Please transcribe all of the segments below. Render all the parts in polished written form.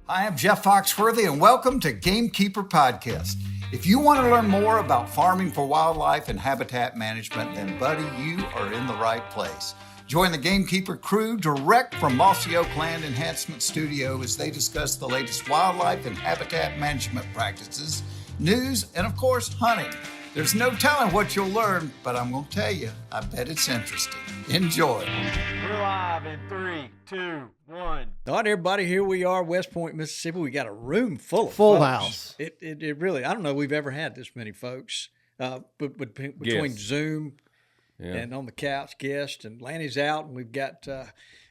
I am Jeff Foxworthy, and welcome to Gamekeeper Podcast. If you want to learn more about farming for wildlife and habitat management, then, buddy, you are in the right place. Join the Gamekeeper crew direct from Mossy Oak Land Enhancement Studio as they discuss the latest wildlife and habitat management practices, news, and, of course, hunting. There's no telling what you'll learn, but I'm going to tell you, I bet it's interesting. Enjoy. We're live in 3, 2, 1. All right, everybody, here we are, West Point, Mississippi. We got a room full of Full folks. house. It really, I don't know we've ever had this many folks between Zoom and on the couch, guests, and Lanny's out, and we've got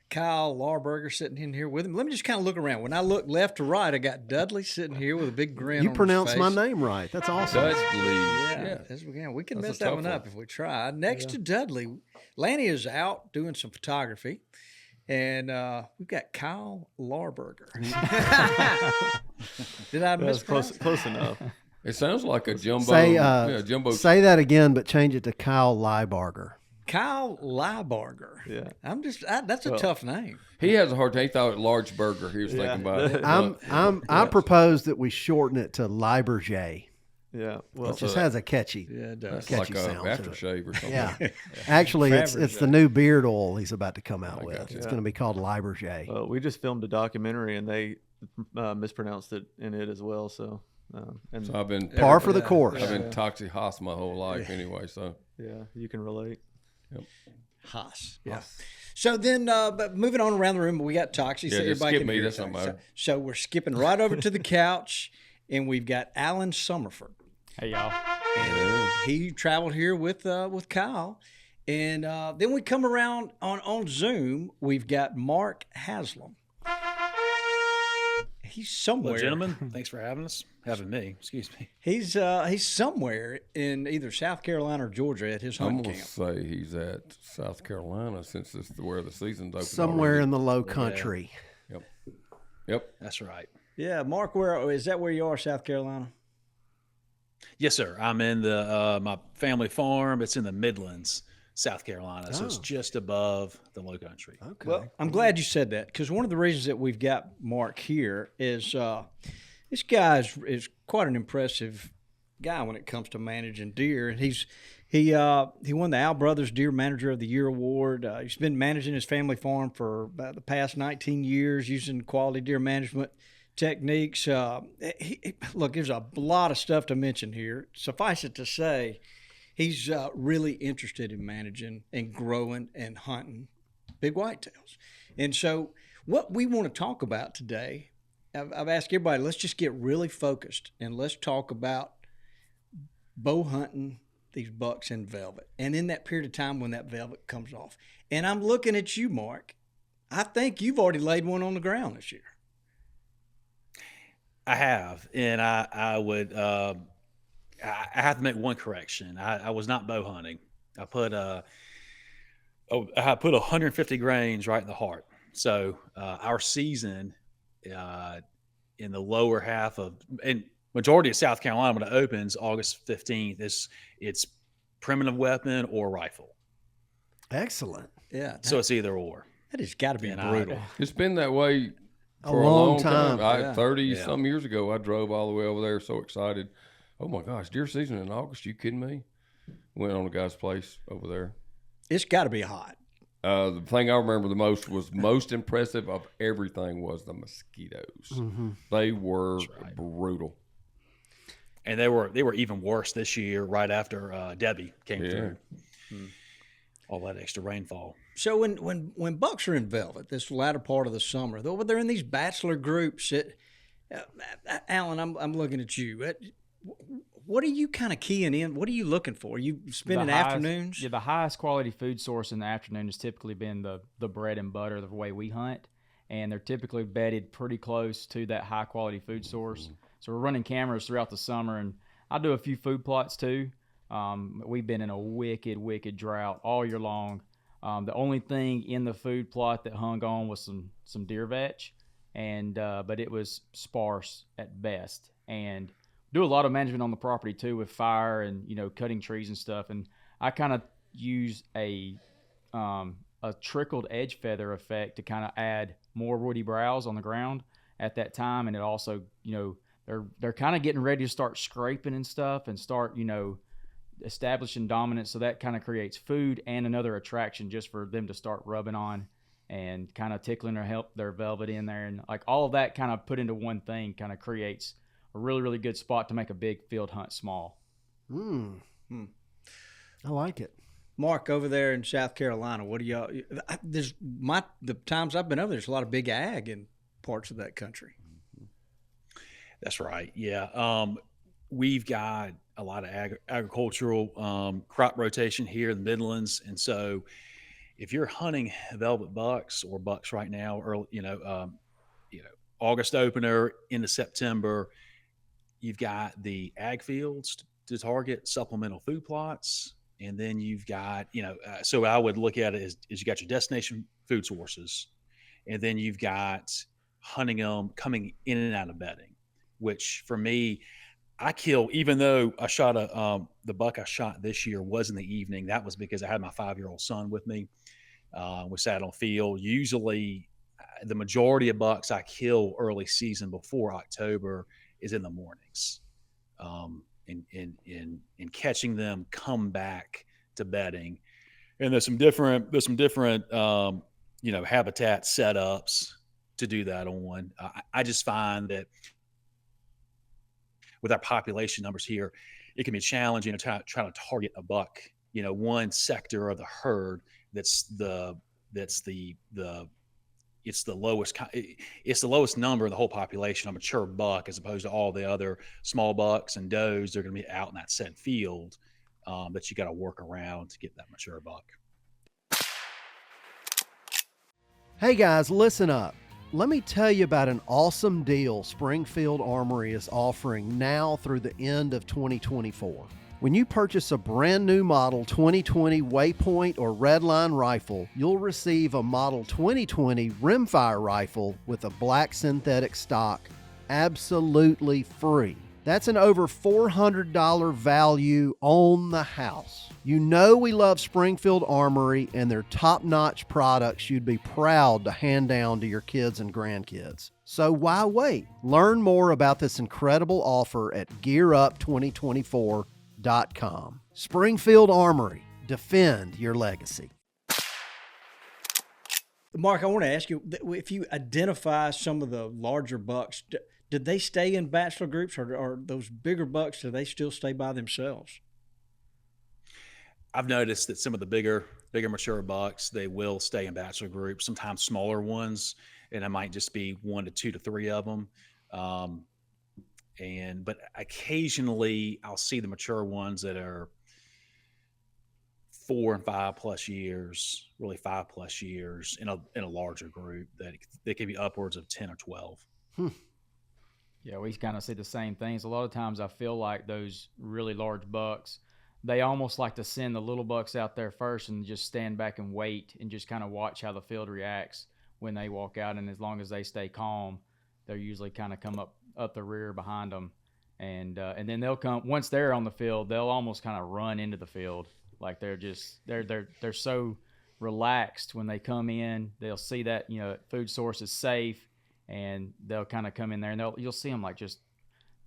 Kyle Lybarger sitting in here with him. Let me just kind of look around. When I look left to right, I got Dudley sitting here with a big grin You on pronounced his my face. name right. That's awesome. Yeah. We can That's mess a that tough one up one. if we try. Next to Dudley, Lanny is out doing some photography, and we've got Kyle Lybarger. Did I miss Close enough. It sounds like a jumbo. Jumbo. Say that again, but change it to Kyle Lybarger. Kyle Lybarger. Yeah. That's a tough name. He has a hard time. He thought large burger. He was thinking about it. I propose that we shorten it to Lybarger. Yeah. Well, It just has a catchy. Yeah, it does. That's like catchy sound a to it. aftershave or something. Yeah. Actually, it's Fabergé. the new beard oil he's about to come out with. gotcha. It's going to be called Lybarger. we just filmed a documentary and they mispronounced it in it as well. So, and So I've been Par for the course. I've been toxic Haas my whole life anyway. So yeah, you can relate. Haas. Yeah. So then, but moving on around the room, we got Toxie. Yeah, so just everybody skip can me, hear that's us. not matter. So we're skipping right over to the couch, and we've got Alan Summerford. Hey, y'all. He traveled here with Kyle, and then we come around on Zoom. We've got Mark Haslam. He's somewhere. Well, gentlemen, thanks for having me. Excuse me. He's somewhere in either South Carolina or Georgia at his I'm hunting gonna camp. say he's at South Carolina since it's where the season's open. Somewhere already. in the low country. Yep. That's right. Yeah, Mark, where is that? Where you are, South Carolina? Yes, sir. I'm in the my family farm. It's in the Midlands, South Carolina, so it's just above the Low Country. Okay. Well, I'm glad you said that, because one of the reasons that we've got Mark here is this guy is quite an impressive guy when it comes to managing deer. And he won the Al Brothers Deer Manager of the Year award. He's been managing his family farm for about the past 19 years, using quality deer management techniques. Look, there's a lot of stuff to mention here. Suffice it to say, he's really interested in managing and growing and hunting big whitetails. And so what we want to talk about today, I've asked everybody, let's just get really focused and let's talk about bow hunting these bucks in velvet. And in that period of time when that velvet comes off. And I'm looking at you, Mark. I think you've already laid one on the ground this year. I have, and I would I have to make one correction. I was not bow hunting. I put 150 grains right in the heart. So our season in the lower half of, and majority of South Carolina when it opens August 15th, it's primitive weapon or rifle. Excellent. Yeah. So it's either or. That has got to be And brutal. It's been that way A for long time. Yeah. 30 some years ago, I drove all the way over there, so excited. Oh my gosh, deer season in August? You kidding me? Went on a guy's place over there. It's got to be hot. The thing I remember the most impressive of everything was the mosquitoes. Mm-hmm. They were brutal. And they were even worse this year, right after Debbie came through. All that extra rainfall. So when bucks are in velvet, this latter part of the summer, though, they're in these bachelor groups. Alan, I'm looking at you. What are you kind of keying in? What are you looking for? Are you spending afternoons? Yeah, the highest quality food source in the afternoon has typically been the bread and butter, the way we hunt, and they're typically bedded pretty close to that high quality food source. So we're running cameras throughout the summer, and I do a few food plots too. We've been in a wicked drought all year long. The only thing in the food plot that hung on was some deer vetch, and but it was sparse at best. And do a lot of management on the property too, with fire and cutting trees and stuff. And I kind of use a trickled edge feather effect to kind of add more woody browse on the ground. at that time, and it also, they're kind of getting ready to start scraping and stuff and start, establishing dominance. So that kind of creates food and another attraction just for them to start rubbing on and kind of tickling their velvet in there. And like all of that kind of put into one thing kind of creates a really, really good spot to make a big field hunt small. I like it. Mark, over there in South Carolina, what do y'all? The times I've been over, there's a lot of big ag in parts of that country. That's right. Yeah. We've got a lot of agricultural crop rotation here in the Midlands, and so if you're hunting velvet bucks or bucks right now, early, August opener into September, you've got the ag fields to target, supplemental food plots. And then you've got, so I would look at it as you got your destination food sources, and then you've got hunting them coming in and out of bedding, which for me, I kill, even though I shot the buck I shot this year was in the evening. That was because I had my 5-year-old son with me. We sat on field. Usually the majority of bucks I kill early season before October is in the mornings. And catching them come back to bedding. And there's some different habitat setups to do that on. I just find that with our population numbers here, it can be challenging to try to target a buck, one sector of the herd it's the lowest number in the whole population, a mature buck, as opposed to all the other small bucks and does. They're going to be out in that said field that you got to work around to get that mature buck. Hey guys, listen up. Let me tell you about an awesome deal Springfield Armory is offering now through the end of 2024. When you purchase a brand new model 2020 Waypoint or Redline rifle, you'll receive a model 2020 rimfire rifle with a black synthetic stock absolutely free. That's an over $400 value on the house. You know we love Springfield Armory and their top-notch products you'd be proud to hand down to your kids and grandkids. So why wait? Learn more about this incredible offer at GearUp2024.com. Springfield Armory. Defend your legacy. Mark, I want to ask you, if you identify some of the larger bucks, did they stay in bachelor groups, or those bigger bucks, do they still stay by themselves? I've noticed that some of the bigger mature bucks, they will stay in bachelor groups, sometimes smaller ones, and it might just be 1 to 2 to 3 of them. But occasionally I'll see the mature ones that are 4 and 5 plus years, really 5 plus years in a larger group that they can be upwards of 10 or 12. Yeah, we kind of see the same things. A lot of times I feel like those really large bucks, they almost like to send the little bucks out there first and just stand back and wait and just kind of watch how the field reacts when they walk out. And as long as they stay calm, they're usually kind of come up the rear behind them, and then they'll come once they're on the field. They'll almost kind of run into the field, like they're so relaxed when they come in. They'll see that food source is safe, and they'll kind of come in there, and you'll see them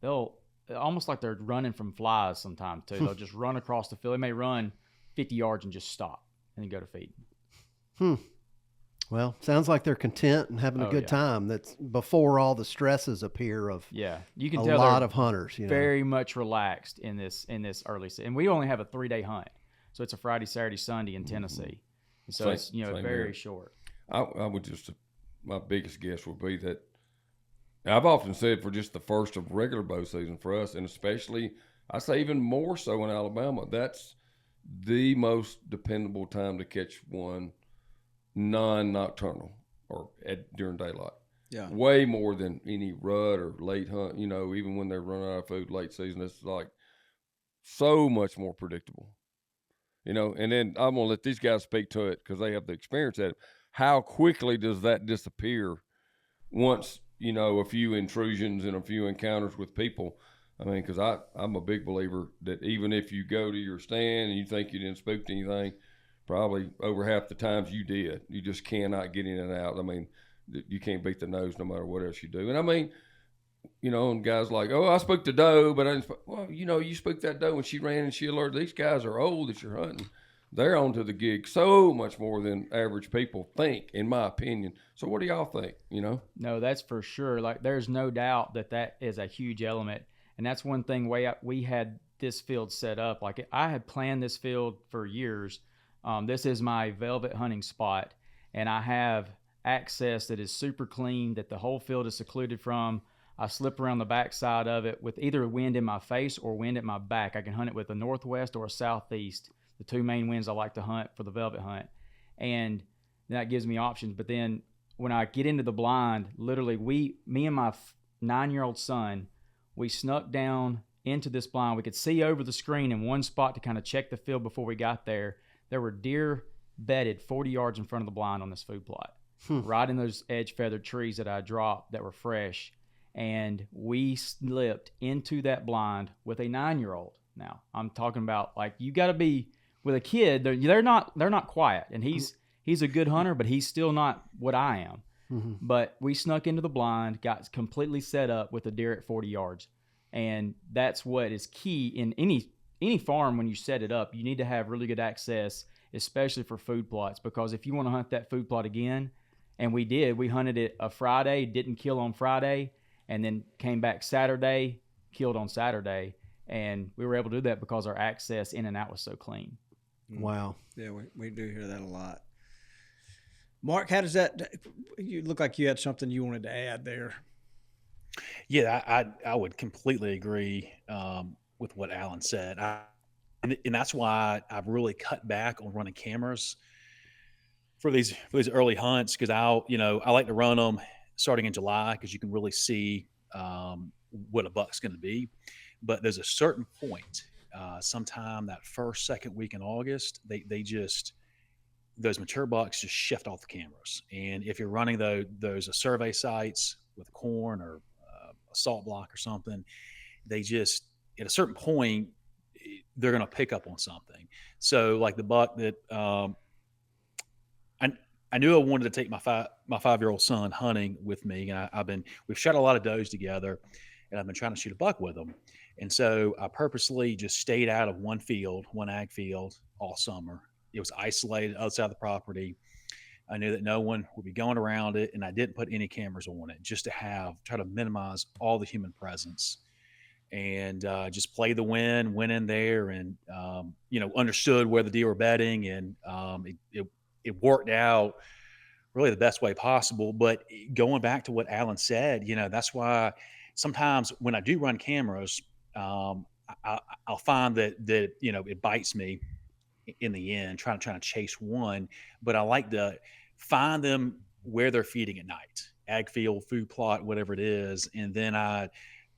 they'll almost like they're running from flies sometimes too. They'll just run across the field. They may run 50 yards and just stop and then go to feed. Well, sounds like they're content and having a good time. That's before all the stresses appear of you can a tell lot of hunters. Very much relaxed in this early season. And we only have a 3-day hunt, so it's a Friday, Saturday, Sunday in Tennessee. And so it's very short. I would my biggest guess would be that I've often said for just the first of regular bow season for us, and especially I say even more so in Alabama, that's the most dependable time to catch one non-nocturnal or during daylight. Yeah. Way more than any rut or late hunt, even when they're running out of food late season, it's like so much more predictable. And then I'm going to let these guys speak to it because they have the experience at it. How quickly does that disappear once, a few intrusions and a few encounters with people? I mean, because I'm a big believer that even if you go to your stand and you think you didn't spook anything, probably over half the times you did. You just cannot get in and out. I mean, you can't beat the nose no matter what else you do. And I mean, and guys like, oh, I spooked the doe, but I didn't well, you spooked that doe when she ran and she alerted. These guys are old that you're hunting. They're onto the gig so much more than average people think, in my opinion. So what do y'all think, No, that's for sure. Like, there's no doubt that is a huge element. And that's one thing we had this field set up. Like, I had planned this field for years. This is my velvet hunting spot, and I have access that is super clean, that the whole field is secluded from. I slip around the backside of it with either wind in my face or wind at my back. I can hunt it with a northwest or a southeast, the two main winds I like to hunt for the velvet hunt. And that gives me options. But then when I get into the blind, literally me and my 9-year-old son, we snuck down into this blind. We could see over the screen in one spot to kind of check the field before we got there. There were deer bedded 40 yards in front of the blind on this food plot, right in those edge feathered trees that I dropped that were fresh. And we slipped into that blind with a 9-year-old. Now, I'm talking about, like, you got to be with a kid. They're not quiet, and he's a good hunter, but he's still not what I am. Mm-hmm. But we snuck into the blind, got completely set up with a deer at 40 yards, and that's what is key in any farm. When you set it up, you need to have really good access, especially for food plots, because if you want to hunt that food plot again, and we hunted it a Friday, didn't kill on Friday, and then came back Saturday, killed on Saturday. And we were able to do that because our access in and out was so clean. Wow. Yeah, we do hear that a lot. Mark, how does that – you look like you had something you wanted to add there. Yeah, I would completely agree with what Alan said. And that's why I've really cut back on running cameras for these early hunts, because I like to run them starting in July, because you can really see what a buck's going to be. But there's a certain point, sometime that second week in August, those mature bucks just shift off the cameras. And if you're running those survey sites with corn or a salt block or something, they just, at a certain point, they're going to pick up on something. So like the buck that I knew I wanted to take my 5-year-old son hunting with me, and we've shot a lot of does together, and I've been trying to shoot a buck with him. And so I purposely just stayed out of one ag field all summer. It was isolated outside the property. I knew that no one would be going around it, and I didn't put any cameras on it, just to try to minimize all the human presence. And just play the wind, went in there, and understood where the deer were bedding, and it worked out really the best way possible. But going back to what Alan said, that's why sometimes when I do run cameras, I'll find that it bites me in the end, trying to chase one. But I like to find them where they're feeding at night, ag field, food plot, whatever it is, and then I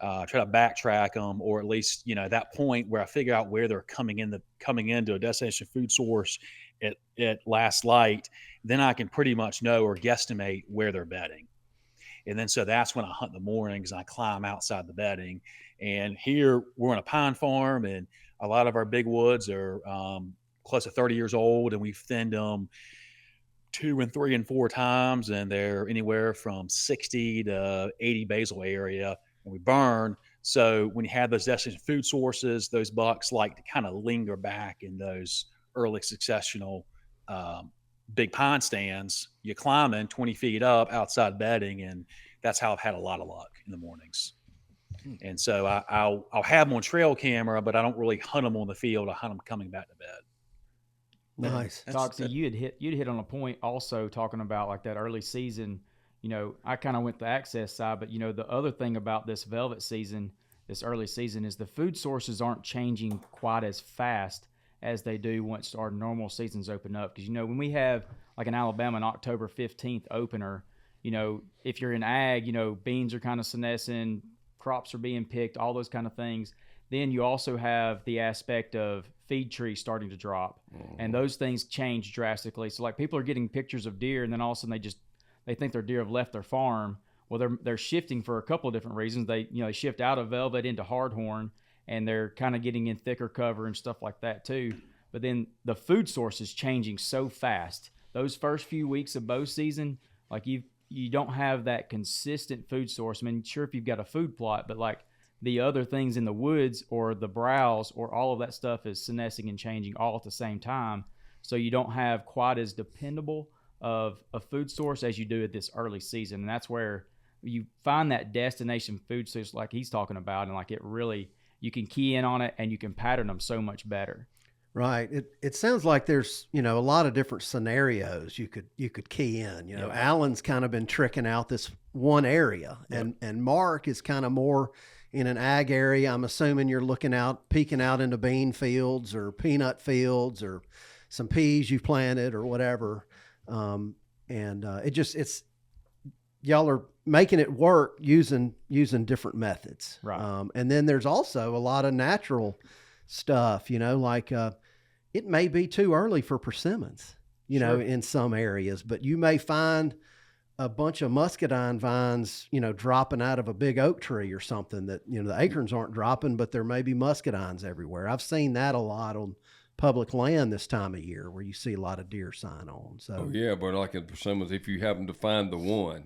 try to backtrack them, or at least at that point where I figure out where they're coming into a destination food source at last light. Then I can pretty much know or guesstimate where they're bedding. And then so that's when I hunt in the mornings, and I climb outside the bedding. And here we're on a pine farm, and a lot of our big woods are close to 30 years old, and we've thinned them 2 and 3 and 4 times, and they're anywhere from 60 to 80 basal area, and we burn. So when you have those destination food sources, those bucks like to kind of linger back in those early successional big pine stands. You climb in 20 feet up outside bedding, and that's how I've had a lot of luck in the mornings. And so I'll have them on trail camera, but I don't really hunt them on the field. I hunt them coming back to bed. Nice. Toxie, you'd hit on a point also talking about like that early season. I kind of went the access side, but the other thing about this velvet season, this early season, is the food sources aren't changing quite as fast as they do once our normal seasons open up. Because when we have like in Alabama an October 15th opener, if you're in ag, beans are kind of senescing, crops are being picked, all those kind of things. Then you also have the aspect of feed trees starting to drop, and those things change drastically. So like people are getting pictures of deer, and then all of a sudden they think their deer have left their farm. Well, they're shifting for a couple of different reasons. They shift out of velvet into hardhorn, and they're kind of getting in thicker cover and stuff like that too. But then the food source is changing so fast. Those first few weeks of bow season, like you you don't have that consistent food source. I mean, sure, if you've got a food plot, but like the other things in the woods or the browse or all of that stuff is senescing and changing all at the same time. So you don't have quite as dependable of a food source as you do at this early season. And that's where you find that destination food source like he's talking about. And like it really, you can key in on it and you can pattern them so much better. Right. It sounds like there's, a lot of different scenarios you could key in. Alan's kind of been tricking out this one area, and Mark is kind of more in an ag area. I'm assuming you're peeking out into bean fields or peanut fields or some peas you've planted or whatever. It's y'all are making it work using different methods. Right. And then there's also a lot of natural stuff, it may be too early for persimmons, in some areas, but you may find a bunch of muscadine vines, dropping out of a big oak tree or something that, the acorns aren't dropping, but there may be muscadines everywhere. I've seen that a lot on public land this time of year where you see a lot of deer sign on. So, but like in persimmons, if you happen to find the one,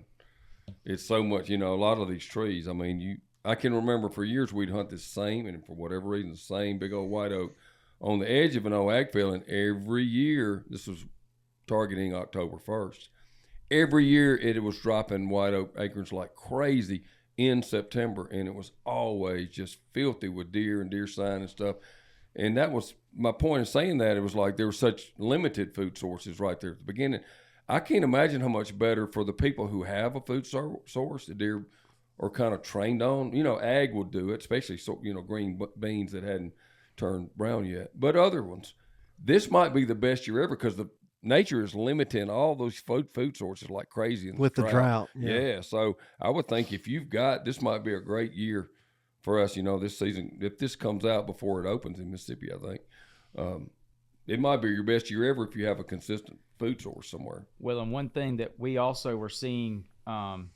it's so much, a lot of these trees. I mean, I can remember for years we'd hunt the same, and for whatever reason, the same big old white oak on the edge of an old ag field. And every year, this was targeting October 1st, every year it was dropping white oak acorns like crazy in September. And it was always just filthy with deer and deer sign and stuff. And that was my point in saying that. It was like there were such limited food sources right there at the beginning. I can't imagine how much better for the people who have a food source the deer are kind of trained on. Ag would do it, especially green beans that hadn't turned brown yet. But other ones, this might be the best year ever because the nature is limiting all those food sources like crazy. With the drought. Yeah. So I would think if you've got, this might be a great year for us, this season. If this comes out before it opens in Mississippi, I think it might be your best year ever if you have a consistent food source somewhere. Well, and one thing that we also were seeing, and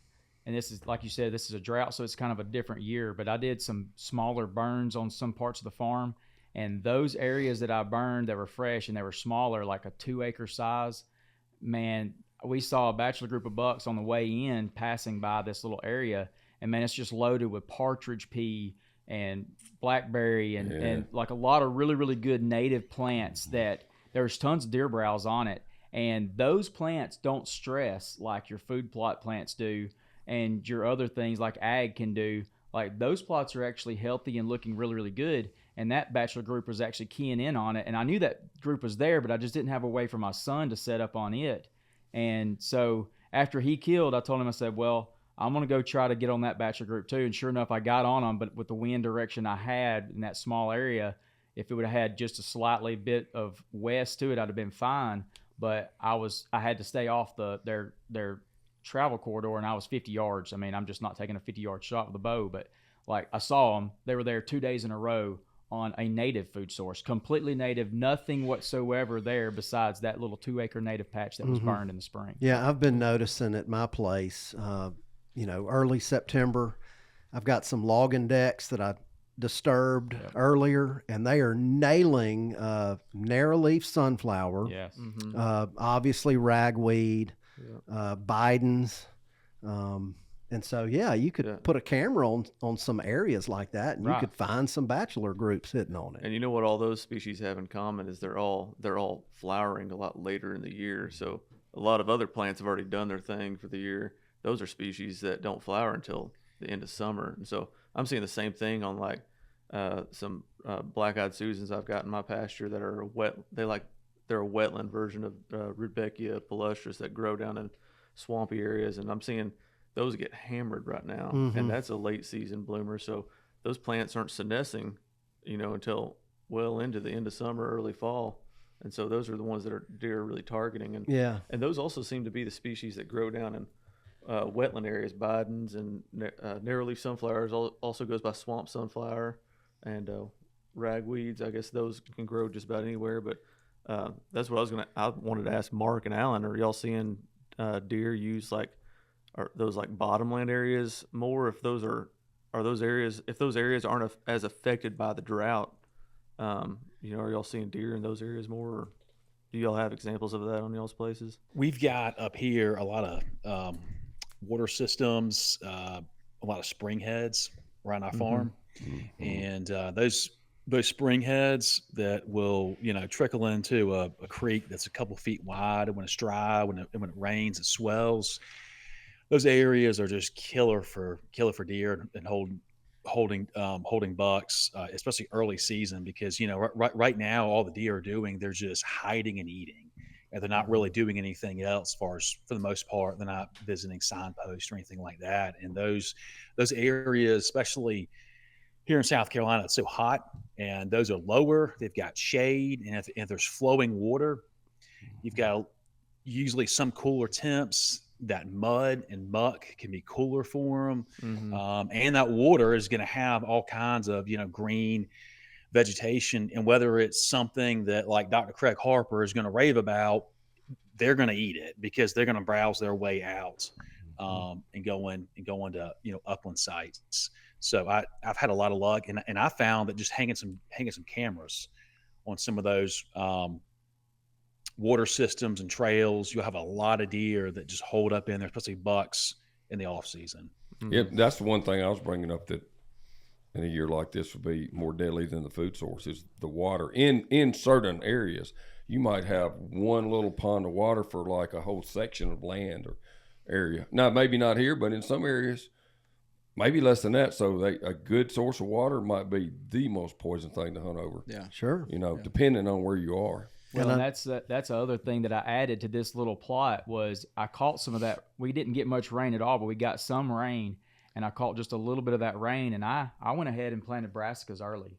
this is, like you said, this is a drought, so it's kind of a different year, but I did some smaller burns on some parts of the farm, and those areas that I burned that were fresh and they were smaller, like a 2-acre size, man, we saw a Bachelor group of bucks on the way in passing by this little area, and man, it's just loaded with partridge pea and blackberry and like a lot of really, really good native plants that there's tons of deer browse on it. And those plants don't stress like your food plot plants do and your other things like ag can do. Like those plots are actually healthy and looking really, really good. And that Bachelor group was actually keying in on it. And I knew that group was there, but I just didn't have a way for my son to set up on it. And so after he killed, I told him, I said, well, I'm going to go try to get on that Bachelor group too. And sure enough, I got on them, but with the wind direction I had in that small area, if it would have had just a slightly bit of west to it, I'd have been fine. But I had to stay off their travel corridor, and I was 50 yards. I mean, I'm just not taking a 50-yard shot with a bow, but like I saw them, they were there 2 days in a row on a native food source, completely native, nothing whatsoever there besides that little 2-acre native patch that was burned in the spring. Yeah, I've been noticing at my place, early September, I've got some logging decks that I disturbed earlier, and they are nailing narrow-leaf sunflower, Yes. obviously ragweed, Bidens, and so you could put a camera on some areas like that, and you could find some Bachelor groups hitting on it. And you know what all those species have in common is they're all flowering a lot later in the year. So a lot of other plants have already done their thing for the year. Those are species that don't flower until the end of summer. And so I'm seeing the same thing on like some black-eyed Susans I've got in my pasture that are wet. They're a wetland version of Rudbeckia palustris that grow down in swampy areas, and I'm seeing those get hammered right now. And that's a late season bloomer. So those plants aren't senescing, until well into the end of summer, early fall. And so those are the ones that deer are really targeting. And those also seem to be the species that grow down in wetland areas. Bidens and narrowleaf sunflowers also goes by swamp sunflower, and ragweeds. I guess those can grow just about anywhere. But that's what I wanted to ask Mark and Alan. Are y'all seeing deer use are those like bottomland areas more? If those areas aren't as affected by the drought, are y'all seeing deer in those areas more? Or do y'all have examples of that on y'all's places? We've got up here a lot of water systems, a lot of spring heads around our farm, and those spring heads that will trickle into a creek that's a couple feet wide, and when it's dry, when it rains, it swells. Those areas are just killer for deer and holding bucks, especially early season, because right now all the deer are doing, they're just hiding and eating, and they're not really doing anything else. For the most part, they're not visiting signposts or anything like that. And those areas, especially here in South Carolina, it's so hot, and those are lower. They've got shade, and if there's flowing water, you've got usually some cooler temps. That mud and muck can be cooler for them. And that water is going to have all kinds of, green vegetation. And whether it's something that like Dr. Craig Harper is going to rave about, they're going to eat it because they're going to browse their way out and go into, upland sites. So I've had a lot of luck, and I found that just hanging some cameras on some of those water systems and trails, you'll have a lot of deer that just hold up in there, especially bucks in the off season. Yeah, that's the one thing I was bringing up, that in a year like this would be more deadly than the food source is the water. In certain areas, you might have one little pond of water for like a whole section of land or area. Now, maybe not here, but in some areas, maybe less than that. So a good source of water might be the most poison thing to hunt over. Yeah, sure. Depending on where you are. Well, and that's the other thing that I added to this little plot was I caught some of that. We didn't get much rain at all, but we got some rain, and I caught just a little bit of that rain, and I went ahead and planted brassicas early.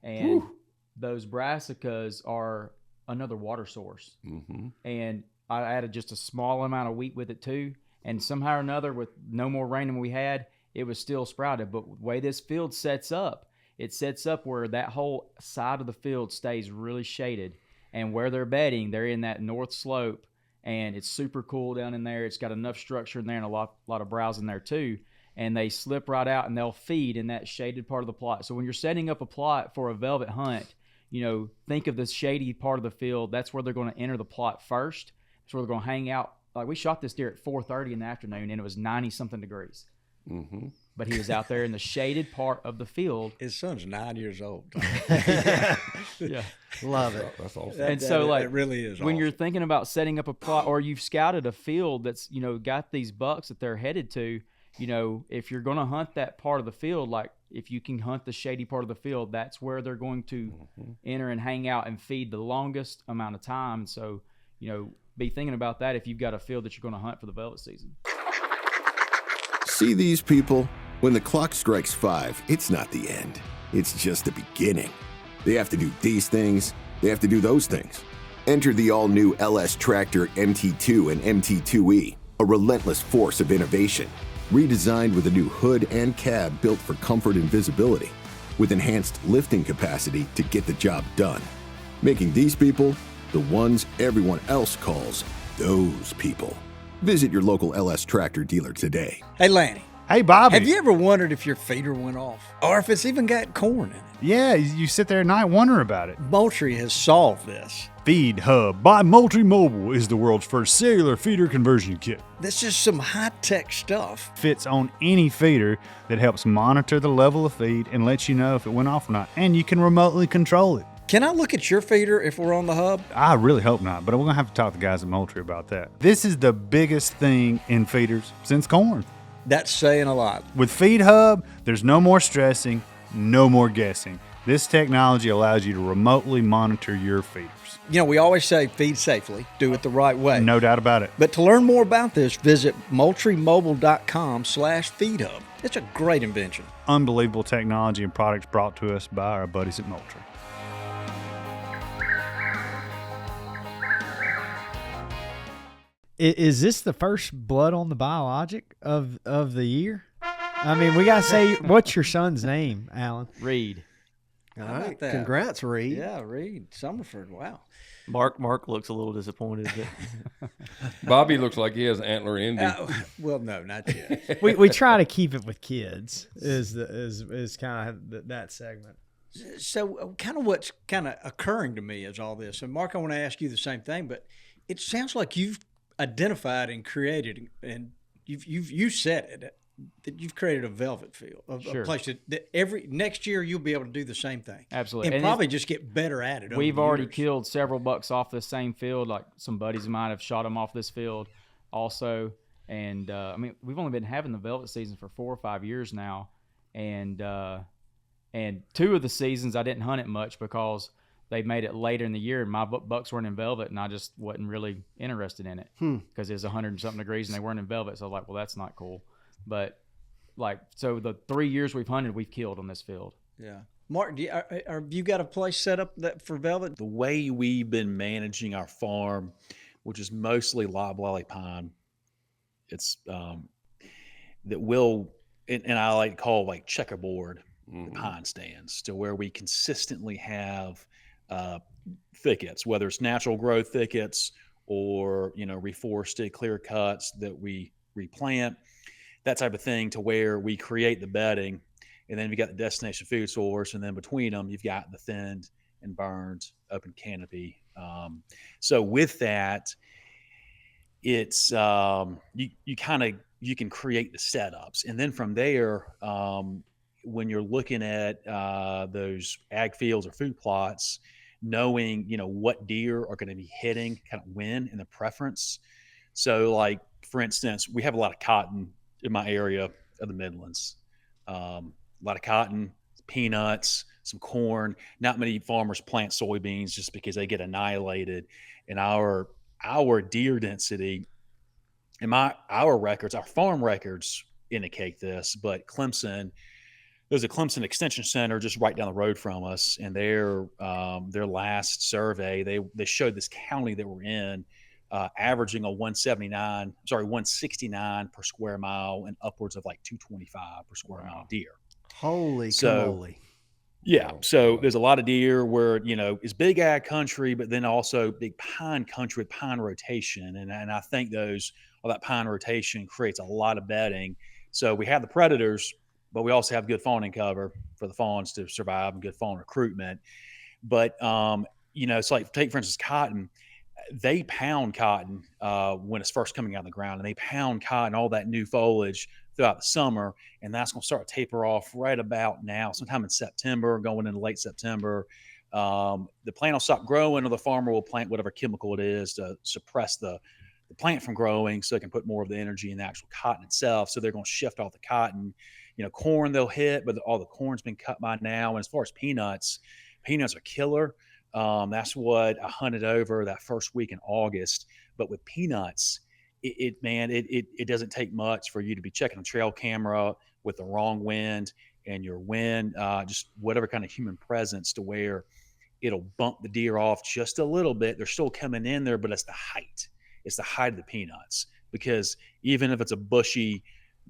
And those brassicas are another water source. And I added just a small amount of wheat with it too, and somehow or another, with no more rain than we had, it was still sprouted. But the way this field sets up, it sets up where that whole side of the field stays really shaded. And where they're bedding, they're in that north slope, and it's super cool down in there. It's got enough structure in there and a lot of browse in there too. And they slip right out, and they'll feed in that shaded part of the plot. So when you're setting up a plot for a velvet hunt, think of this shady part of the field. That's where they're going to enter the plot first. That's where they're going to hang out. Like, we shot this deer at 4:30 in the afternoon, and it was 90-something degrees. But he was out there in the shaded part of the field. His son's 9 years old. Yeah. Love it. That's awesome. And so, like, it really is when awesome. you're thinking about setting up a plot, or you've scouted a field that's, got these bucks that they're headed to, if you're going to hunt that part of the field, like if you can hunt the shady part of the field, that's where they're going to enter and hang out and feed the longest amount of time. So, be thinking about that if you've got a field that you're going to hunt for the velvet season. See these people? When the clock strikes 5, it's not the end. It's just the beginning. They have to do these things. They have to do those things. Enter the all-new LS Tractor MT2 and MT2E, a relentless force of innovation. Redesigned with a new hood and cab built for comfort and visibility, with enhanced lifting capacity to get the job done. Making these people the ones everyone else calls those people. Visit your local LS Tractor dealer today. Hey, Lanny. Hey, Bobby. Have you ever wondered if your feeder went off? Or if it's even got corn in it? Yeah, you sit there at night wondering about it. Moultrie has solved this. Feed Hub by Moultrie Mobile is the world's first cellular feeder conversion kit. This is some high-tech stuff. Fits on any feeder that helps monitor the level of feed and lets you know if it went off or not. And you can remotely control it. Can I look at your feeder if we're on the hub? I really hope not, but we're going to have to talk to the guys at Moultrie about that. This is the biggest thing in feeders since corn. That's saying a lot. With Feed Hub, there's no more stressing, no more guessing. This technology allows you to remotely monitor your feeders. We always say feed safely, do it the right way. No doubt about it. But to learn more about this, visit moultriemobile.com/feedhub. It's a great invention. Unbelievable technology and products brought to us by our buddies at Moultrie. Is this the first blood on the biologic of the year? I mean, we got to say, what's your son's name, Alan? Reed. All How about right. that? Congrats, Reed. Yeah, Reed. Summerford. Wow. Mark looks a little disappointed. Bobby looks like he has antler envy. Well, no, not yet. We try to keep it with kids. Is kind of that segment. So, kind of what's kind of occurring to me is all this. And Mark, I want to ask you the same thing, but it sounds like you've identified and created and you said it, that you've created a velvet field, a place that every next year you'll be able to do the same thing. Absolutely. And probably just get better at it. We've already killed several bucks off this same field. Like some buddies of mine have shot them off this field also. And I mean, we've only been having the velvet season for 4 or 5 years now. And 2 of the seasons I didn't hunt it much because they made it later in the year and my bucks weren't in velvet and I just wasn't really interested in it because it was 100 and something degrees and they weren't in velvet. So I was like, well, that's not cool. But so the 3 years we've hunted, we've killed on this field. Yeah. Mark, have you got a place set up for velvet? The way we've been managing our farm, which is mostly loblolly pine, it's that will, and I like to call checkerboard the pine stands, to where we consistently have thickets, whether it's natural growth thickets or reforested clear cuts that we replant, that type of thing, to where we create the bedding, and then we got the destination food source, and then between them you've got the thinned and burned open canopy. So with that, it's you can create the setups, and then from there, when you're looking at those ag fields or food plots, knowing what deer are going to be hitting kind of when and the preference. So like, for instance, we have a lot of cotton in my area of the Midlands. A lot of cotton, peanuts, some corn. Not many farmers plant soybeans just because they get annihilated. And our deer density, and our records, our farm records indicate this, but there's a Clemson Extension Center just right down the road from us, and their last survey, they showed this county that we're in averaging a 169 per square mile and upwards of 225 per square mile deer. Holy moly. Yeah. So there's a lot of deer where, it's big ag country, but then also big pine country with pine rotation. And I think that pine rotation creates a lot of bedding. So we have the predators, but we also have good fawning cover for the fawns to survive and good fawn recruitment. But, it's like, take for instance, cotton. They pound cotton when it's first coming out of the ground, and they pound cotton, all that new foliage throughout the summer, and that's going to start to taper off right about now, sometime in September, going into late September. The plant will stop growing, or the farmer will plant whatever chemical it is to suppress the plant from growing so it can put more of the energy in the actual cotton itself. So they're going to shift off the cotton. Corn they'll hit, but all the corn's been cut by now. And as far as peanuts are killer. That's what I hunted over that first week in August. But with peanuts, it doesn't take much for you to be checking a trail camera with the wrong wind, and your wind, just whatever kind of human presence, to where it'll bump the deer off just a little bit. They're still coming in there, but it's the height. It's the height of the peanuts, because even if it's a bushy,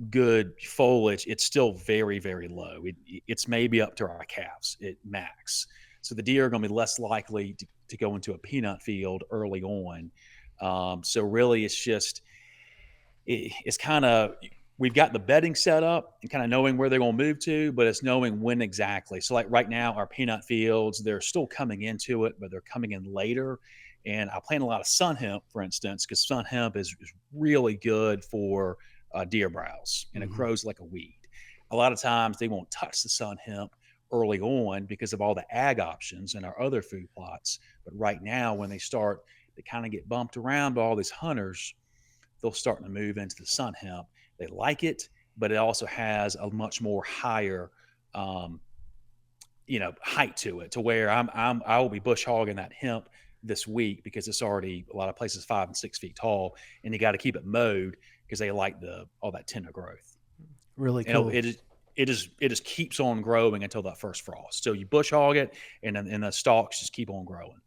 good foliage, it's still very, very low. It's maybe up to our calves at max. So the deer are going to be less likely to go into a peanut field early on. So really, it's kind of, we've got the bedding set up and kind of knowing where they're going to move to, but it's knowing when exactly. So like right now, our peanut fields, they're still coming into it, but they're coming in later. And I plant a lot of sun hemp, for instance, because sun hemp is really good for deer browse, and it grows like a weed. A lot of times they won't touch the sun hemp early on because of all the ag options and our other food plots. But right now, when they kind of get bumped around by all these hunters, they'll start to move into the sun hemp. They like it, but it also has a much more higher, height to it, to where I will be bush hogging that hemp this week, because it's already a lot of places 5 and 6 feet tall, and you got to keep it mowed because they like all that tender growth. Really cool. And it just keeps on growing until that first frost. So you bush hog it, and the stalks just keep on growing.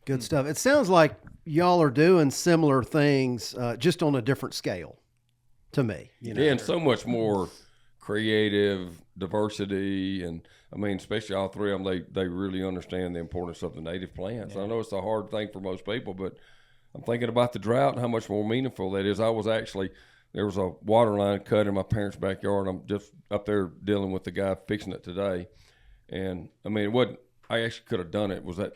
Good stuff. It sounds like y'all are doing similar things, just on a different scale to me. Yeah, and so much more creative diversity. And I mean, especially all three of them, they really understand the importance of the native plants. Yeah. I know it's a hard thing for most people, but I'm thinking about the drought and how much more meaningful that is. There was a water line cut in my parents' backyard. I'm just up there dealing with the guy fixing it today. And I mean, I actually could have done it. Was that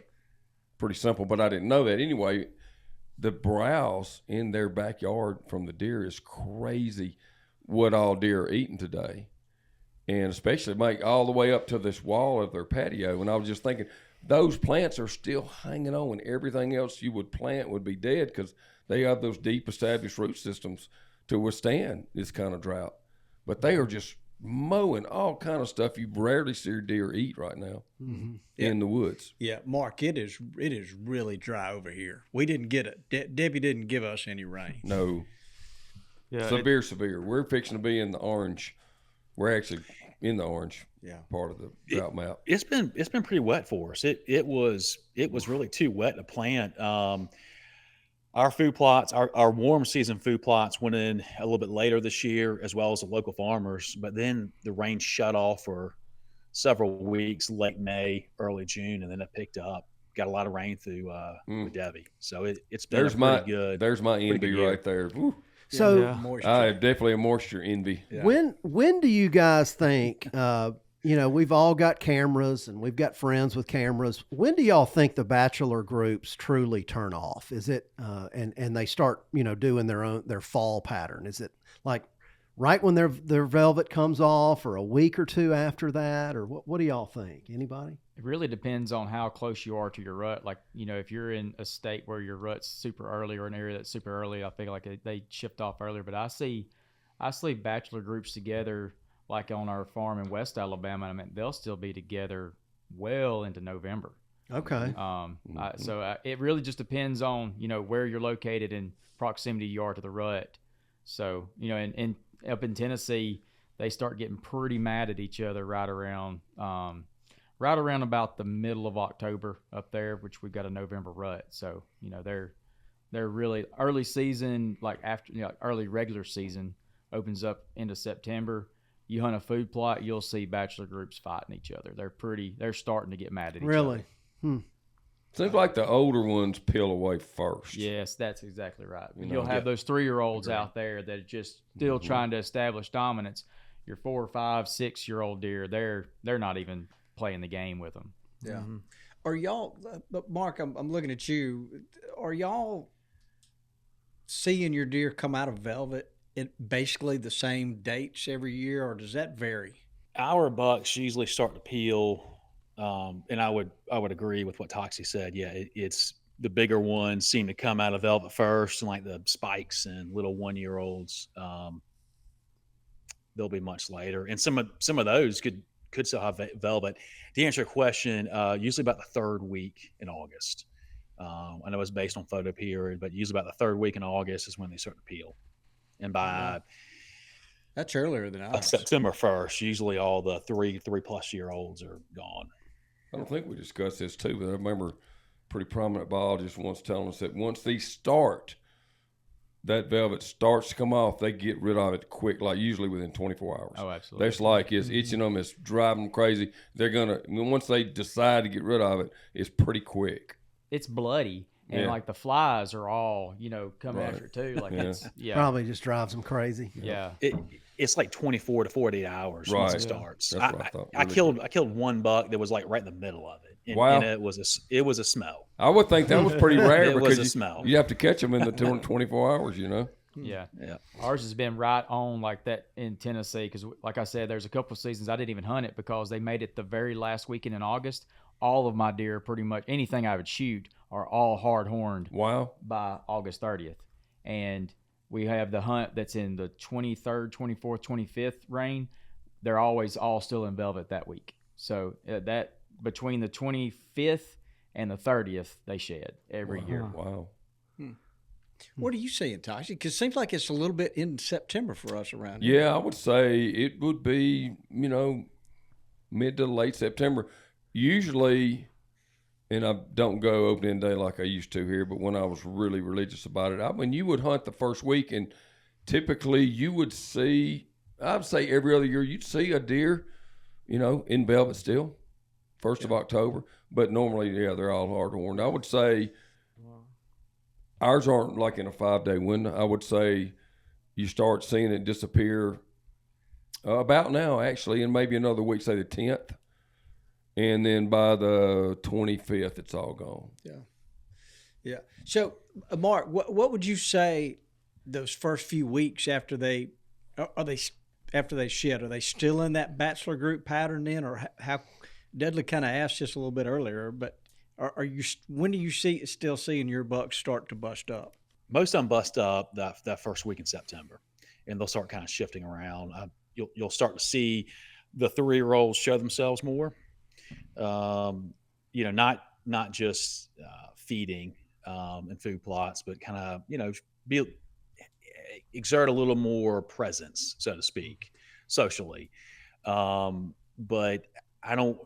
pretty simple, but I didn't know that. Anyway, the browse in their backyard from the deer is crazy. What all deer are eating today, and especially make all the way up to this wall of their patio. And I was just thinking, those plants are still hanging on, and everything else you would plant would be dead because they have those deep established root systems to withstand this kind of drought. But they are just mowing all kind of stuff you rarely see deer eat right now in the woods. Yeah, Mark, it is really dry over here. We didn't get it. Debbie didn't give us any rain. No. Yeah, Severe. We're fixing to be in the orange. We're actually in the orange part of the drought map. It's been pretty wet for us. It was really too wet to plant. Our food plots, our warm season food plots went in a little bit later this year, as well as the local farmers. But then the rain shut off for several weeks, late May, early June, and then it picked up. Got a lot of rain through with Debbie, so it's been pretty good. There's my envy right there. Woo. So I have definitely a moisture envy. Yeah. When do you guys think? We've all got cameras and we've got friends with cameras. When do y'all think the Bachelor groups truly turn off? Is it and they start doing their fall pattern? Is it like right when their velvet comes off, or a week or two after that, or what do y'all think? Anybody? It really depends on how close you are to your rut. Like, if you're in a state where your rut's super early or an area that's super early, I feel like they shift off earlier. But I see Bachelor groups together, like on our farm in West Alabama. I mean, they'll still be together well into November. Okay. It really just depends on, where you're located and proximity you are to the rut. So, and up in Tennessee, they start getting pretty mad at each other right around about the middle of October up there, which we've got a November rut. So, they're really early season, like after, early regular season opens up into September. You hunt a food plot, you'll see Bachelor groups fighting each other. They're starting to get mad at each other. Really? Seems like the older ones peel away first. Yes, that's exactly right. You'll have those 3-year-olds out there that are just still trying to establish dominance. Your 4, 5, 6-year-old deer, they're not even playing the game with them. Yeah. Are y'all? But Mark, I'm looking at you. Are y'all seeing your deer come out of velvet at basically the same dates every year, or does that vary? Our bucks usually start to peel. And I would agree with what Toxie said. Yeah, it's the bigger ones seem to come out of velvet first, and like the spikes and little 1-year-olds, they'll be much later. And some of those could still have velvet. To answer your question, usually about the 3rd week in August. I know it's based on photo period, but usually about the 3rd week in August is when they start to peel. And by that's earlier than ours. September 1st, usually all the 3+ year olds are gone. I don't think we discussed this too, but I remember a pretty prominent biologist once telling us that once these start, that velvet starts to come off, they get rid of it quick, like usually within 24 hours. Oh, absolutely. That's like it's itching them, it's driving them crazy. Once they decide to get rid of it, it's pretty quick. It's bloody. And like the flies are all, coming after it too. Like it's probably just drives them crazy. Yeah. It's like 24 to 48 hours once it starts. That's what I thought. I killed one buck that was like right in the middle of it. And, wow. And it was a smell. I would think that was pretty rare it because was a smell. You have to catch them in the 24 hours, Yeah. Ours has been right on like that in Tennessee because, like I said, there's a couple of seasons I didn't even hunt it because they made it the very last weekend in August. All of my deer, pretty much anything I would shoot, are all hard horned. Wow. By August 30th, and we have the hunt that's in the 23rd, 24th, 25th range. They're always all still in velvet that week. So that between the 25th and the 30th, they shed every year. Wow. What are you saying, Toxie? Because it seems like it's a little bit in September for us around here. Yeah, I would say it would be, mid to late September. Usually, and I don't go opening day like I used to here, but when I was really religious about it, you would hunt the first week, and typically you would see, I'd say every other year, you'd see a deer, in velvet still, 1st of October. But normally, they're all hard horned. I would say ours aren't like in a 5-day window. I would say you start seeing it disappear about now, actually, and maybe another week, say the 10th. And then by the 25th, it's all gone. Yeah. Yeah. So, Mark, what would you say those first few weeks after they after they shed? Are they still in that bachelor group pattern then, or how? Dudley kind of asked just a little bit earlier, but are you? When do you still seeing your bucks start to bust up? Most of them bust up that first week in September, and they'll start kind of shifting around. You'll start to see the 3-year-olds show themselves more. Not just feeding and food plots, but kind of exert a little more presence, so to speak, socially. But I don't.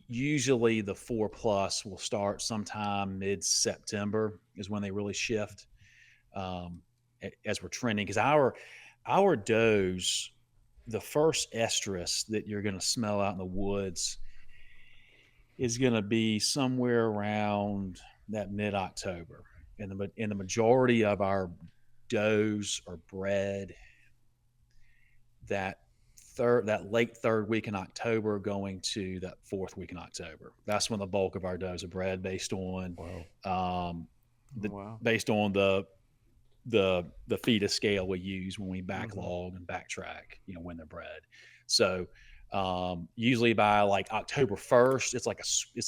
Usually, the 4+ will start sometime mid-September is when they really shift as we're trending. Because our does, the first estrus that you're going to smell out in the woods is going to be somewhere around that mid-October, and the majority of our does are bred that late 3rd week in October going to that 4th week in October. That's when the bulk of our does are bred based on based on the fetus scale we use when we backlog and backtrack, when they're bred. So usually by like October 1st, it's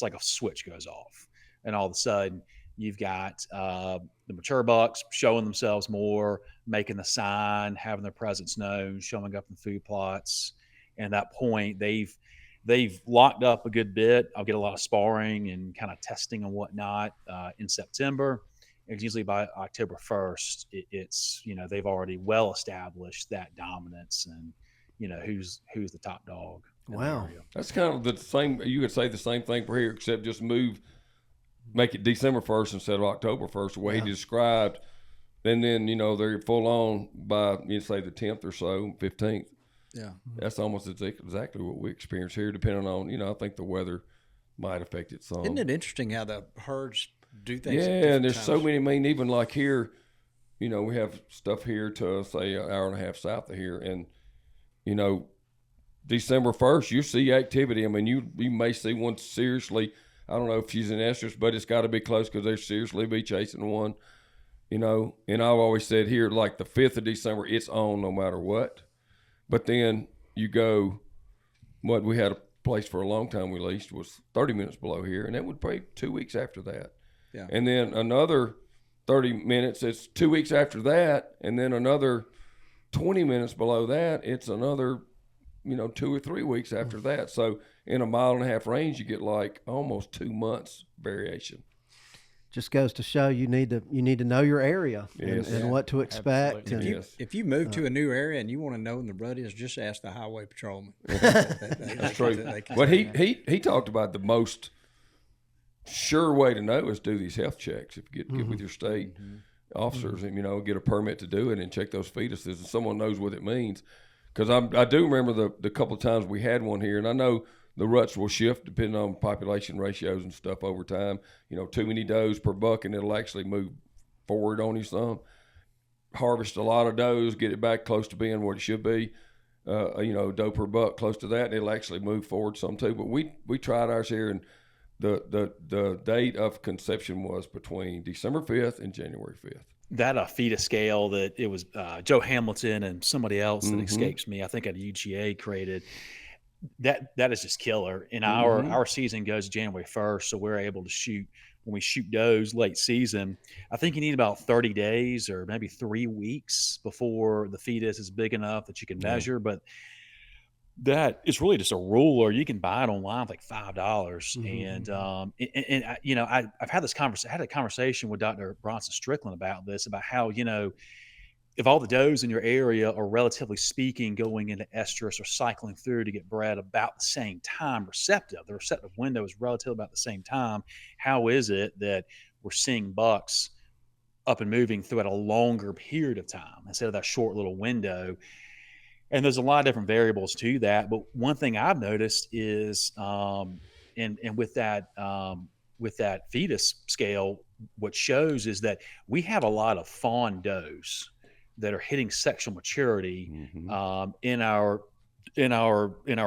like a switch goes off, and all of a sudden you've got the mature bucks showing themselves more, making the sign, having their presence known, showing up in food plots. And at that point, they've locked up a good bit. I'll get a lot of sparring and kind of testing and whatnot in September. It's usually by October 1st, it's they've already well established that dominance and who's the top dog. Wow, that's kind of the same. You could say the same thing for here, except just make it December 1st instead of October 1st, the way he described. And then, they're full on by, say the 10th or so, 15th. Yeah. That's almost exactly what we experience here, depending on, I think the weather might affect it some. Isn't it interesting how the herds do things? Yeah, and there's so many, even like here, we have stuff here to, say, an hour and a half south of here. And, December 1st, you see activity. I mean, you may see one seriously. I don't know if she's in estrus, but it's got to be close because they seriously be chasing one, And I've always said here, like the 5th of December, it's on no matter what. But then you go, we had a place for a long time we leased was 30 minutes below here, and that would be 2 weeks after that. Yeah. And then another 30 minutes, it's 2 weeks after that, and then another 20 minutes below that, it's another, 2 or 3 weeks after that. So in a 1.5 mile range, you get like almost 2 months variation. Just goes to show you need to know your area and what to expect. And, if you move to a new area and you want to know when the rut is, just ask the highway patrolman. That's true. But he talked about the most sure way to know is do these health checks. If you get with your state officers and get a permit to do it and check those fetuses, and someone knows what it means. Because I do remember the couple of times we had one here, and I know the ruts will shift depending on population ratios and stuff over time. Too many does per buck, and it'll actually move forward on you some. Harvest a lot of does, get it back close to being what it should be. Doe per buck close to that, and it'll actually move forward some too. But we tried ours here, and the date of conception was between December 5th and January 5th. That fetus scale that it was Joe Hamilton and somebody else that escapes me, I think at UGA created. That is just killer. And our season goes January 1st, so we're able to shoot when we shoot does late season. I think you need about 30 days or maybe 3 weeks before the fetus is big enough that you can measure. But that is really just a ruler. You can buy it online for like $5. And I've had this conversation with Dr. Bronson Strickland about this, about how if all the does in your area are relatively speaking going into estrus or cycling through to get bred about the same time, the receptive window is relatively about the same time. How is it that we're seeing bucks up and moving throughout a longer period of time instead of that short little window? And there's a lot of different variables to that. But one thing I've noticed is, and with that fetus scale, what shows is that we have a lot of fawn does that are hitting sexual maturity in our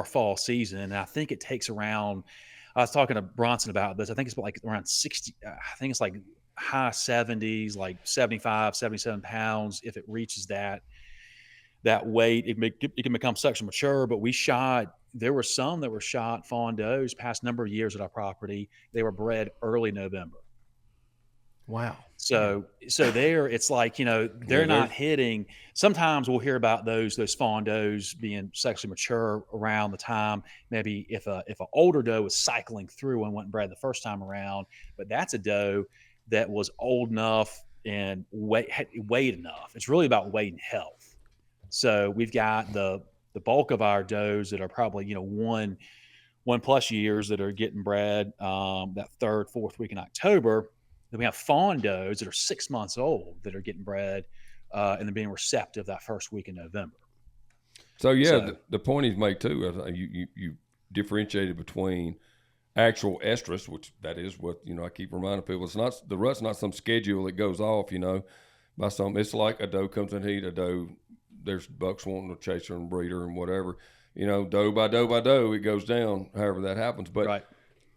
fall season. And I think it takes around I was talking to Bronson about this. I think it's like around 60. I think it's like high 70s, like 75, 77 pounds. If it reaches that weight, it can become sexually mature. But there were some that were shot fawn does past number of years at our property. They were bred early November. Wow. So there, it's like, they're not hitting. Sometimes we'll hear about those fawn does being sexually mature around the time, maybe if an older doe was cycling through and went and bred the first time around, but that's a doe that was old enough and weighed enough. It's really about weight and health. So we've got the bulk of our does that are probably, 1+ years that are getting bred that 3rd, 4th week in October. Then we have fawn does that are 6 months old that are getting bred and then being receptive that first week in November. So the point he's made too, you differentiated between actual estrus, which that is what, I keep reminding people, it's not, the rut's not some schedule that goes off, by some, it's like a doe comes in heat, a doe, there's bucks wanting to chase her and breed her and whatever, doe by doe by doe, it goes down, however that happens. But right.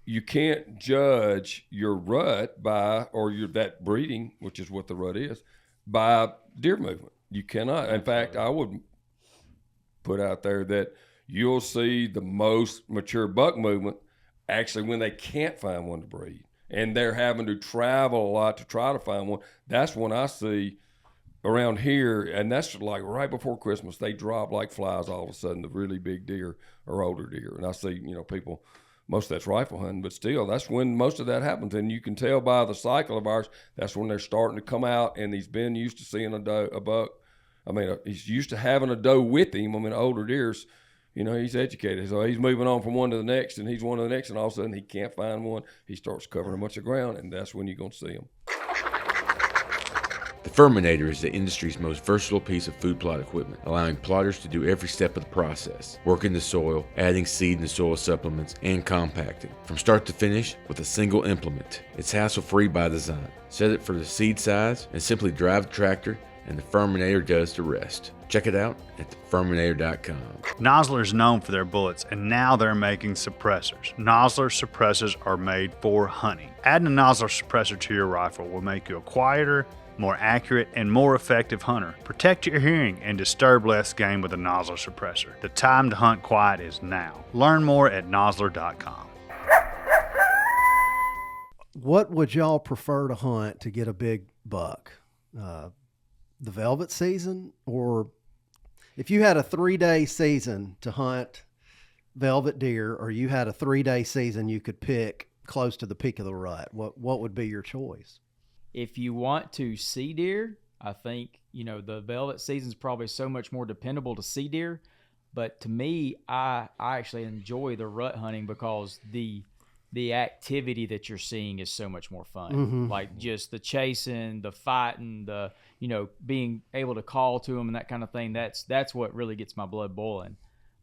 You can't judge your rut that breeding, which is what the rut is, by deer movement. You cannot. In fact, I would put out there that you'll see the most mature buck movement actually when they can't find one to breed and they're having to travel a lot to try to find one. That's when I see around here, and that's like right before Christmas, they drop like flies all of a sudden, the really big deer or older deer. And I see, people, most of that's rifle hunting, but still, that's when most of that happens. And you can tell by the cycle of ours, that's when they're starting to come out, and he's been used to seeing a buck. I mean, he's used to having a doe with him. I mean, older deer's, he's educated. So he's moving on from one to the next, and he's one to the next, and all of a sudden he can't find one. He starts covering a bunch of ground, and that's when you're going to see him. The Furminator is the industry's most versatile piece of food plot equipment, allowing plotters to do every step of the process, working the soil, adding seed and soil supplements, and compacting, from start to finish with a single implement. It's hassle-free by design. Set it for the seed size and simply drive the tractor, and the Furminator does the rest. Check it out at thefurminator.com. Nosler is known for their bullets, and now they're making suppressors. Nosler suppressors are made for hunting. Adding a Nosler suppressor to your rifle will make you a quieter, more accurate, and more effective hunter. Protect your hearing and disturb less game with a Nosler suppressor. The time to hunt quiet is now. Learn more at nosler.com. What would y'all prefer to hunt to get a big buck? The velvet season, or if you had a 3-day season to hunt velvet deer, or you had a 3-day season you could pick close to the peak of the rut, what would be your choice? If you want to see deer, I think, the velvet season is probably so much more dependable to see deer. But to me, I actually enjoy the rut hunting because the activity that you're seeing is so much more fun. Mm-hmm. Like just the chasing, the fighting, the, being able to call to them and that kind of thing. That's what really gets my blood boiling.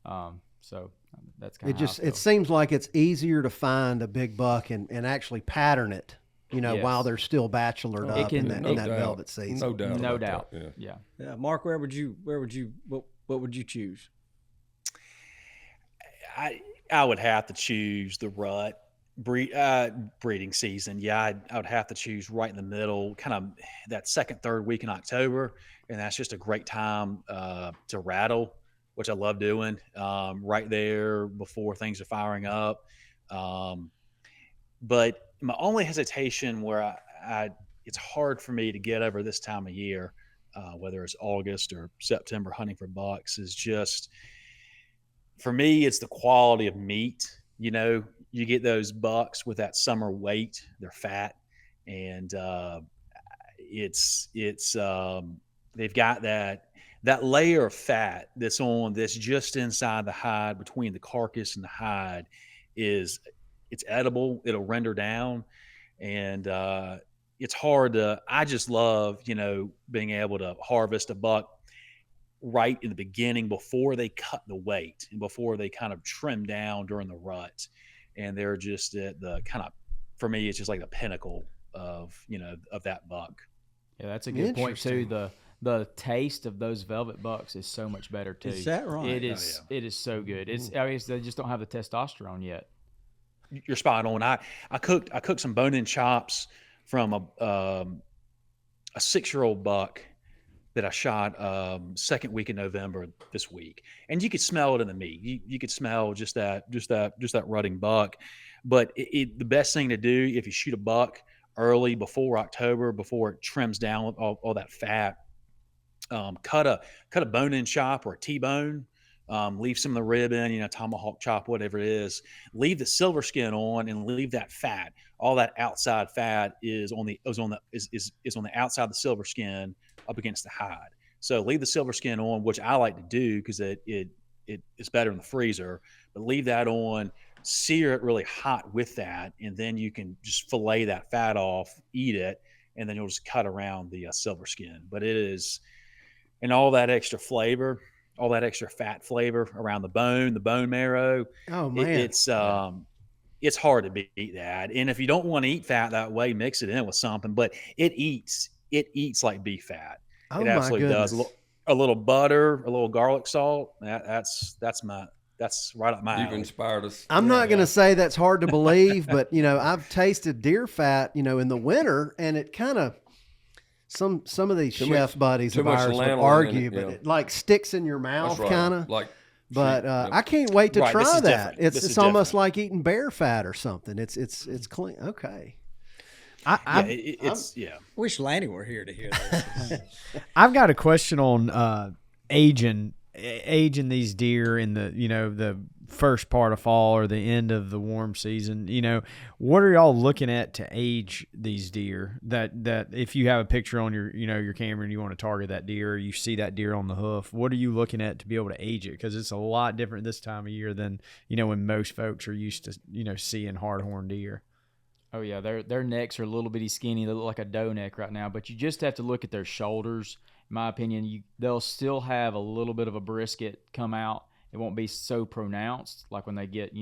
So that's kind of it seems like it's easier to find a big buck and actually pattern it. Yes. While they're still bachelored up in that velvet season. No doubt. Yeah. Mark, what would you choose? I would have to choose the rut breeding season. Yeah, I would have to choose right in the middle, kind of that 2nd, 3rd week in October, and that's just a great time to rattle, which I love doing. Right there before things are firing up. But my only hesitation where it's hard for me to get over this time of year, whether it's August or September hunting for bucks, is just, for me, it's the quality of meat. You get those bucks with that summer weight, they're fat, and they've got that layer of fat that's just inside the hide, between the carcass and the hide, it's edible. It'll render down, and it's hard to. I just love, being able to harvest a buck right in the beginning before they cut the weight and before they kind of trim down during the rut, and they're just at the kind of, for me, it's just like the pinnacle of of that buck. Yeah, that's a good point too. The taste of those velvet bucks is so much better too. Is that right? It is. It is so good. It's they just don't have the testosterone yet. you're spot on. I cooked some bone-in chops from a 6-year-old buck that I shot second week in November this week, and you could smell it in the meat. You could smell just that rutting buck. But the best thing to do if you shoot a buck early before October, before it trims down all that fat, cut a bone-in chop or a T-bone. Leave some of the rib in, tomahawk chop, whatever it is. Leave the silver skin on and leave that fat. All that outside fat is on the outside of the silver skin up against the hide. So leave the silver skin on, which I like to do because it's better in the freezer. But leave that on, sear it really hot with that, and then you can just fillet that fat off, eat it, and then you'll just cut around the silver skin. But it is, and all that extra flavor, all that extra fat flavor around the bone marrow. Oh man, it's hard to beat that. And if you don't want to eat fat that way, mix it in with something. But it eats like beef fat. oh It my absolutely goodness. does. A little butter, a little garlic salt. That's right up my You've alley. inspired us. I'm not going to say that's hard to believe, but I've tasted deer fat, in the winter, and it kind of some of these Too chef much- buddies too of much ours would lanolin in argue, it, but yeah. it like sticks in your mouth, That's right. kind of. Like, But yep. I can't wait to Right, this try is that. different. It's This is almost different. like eating bear fat or something. It's clean. Okay. It's Wish Lanny were here to hear this. I've got a question on aging these deer in the the first part of fall or the end of the warm season. What are y'all looking at to age these deer? That if you have a picture on your your camera and you want to target that deer, or you see that deer on the hoof, what are you looking at to be able to age it? Because it's a lot different this time of year than when most folks are used to seeing hard-horn deer. Oh yeah, their necks are a little bitty skinny. They look like a doe neck right now, but you just have to look at their shoulders. In my opinion, they'll still have a little bit of a brisket come out. It won't be so pronounced like when they get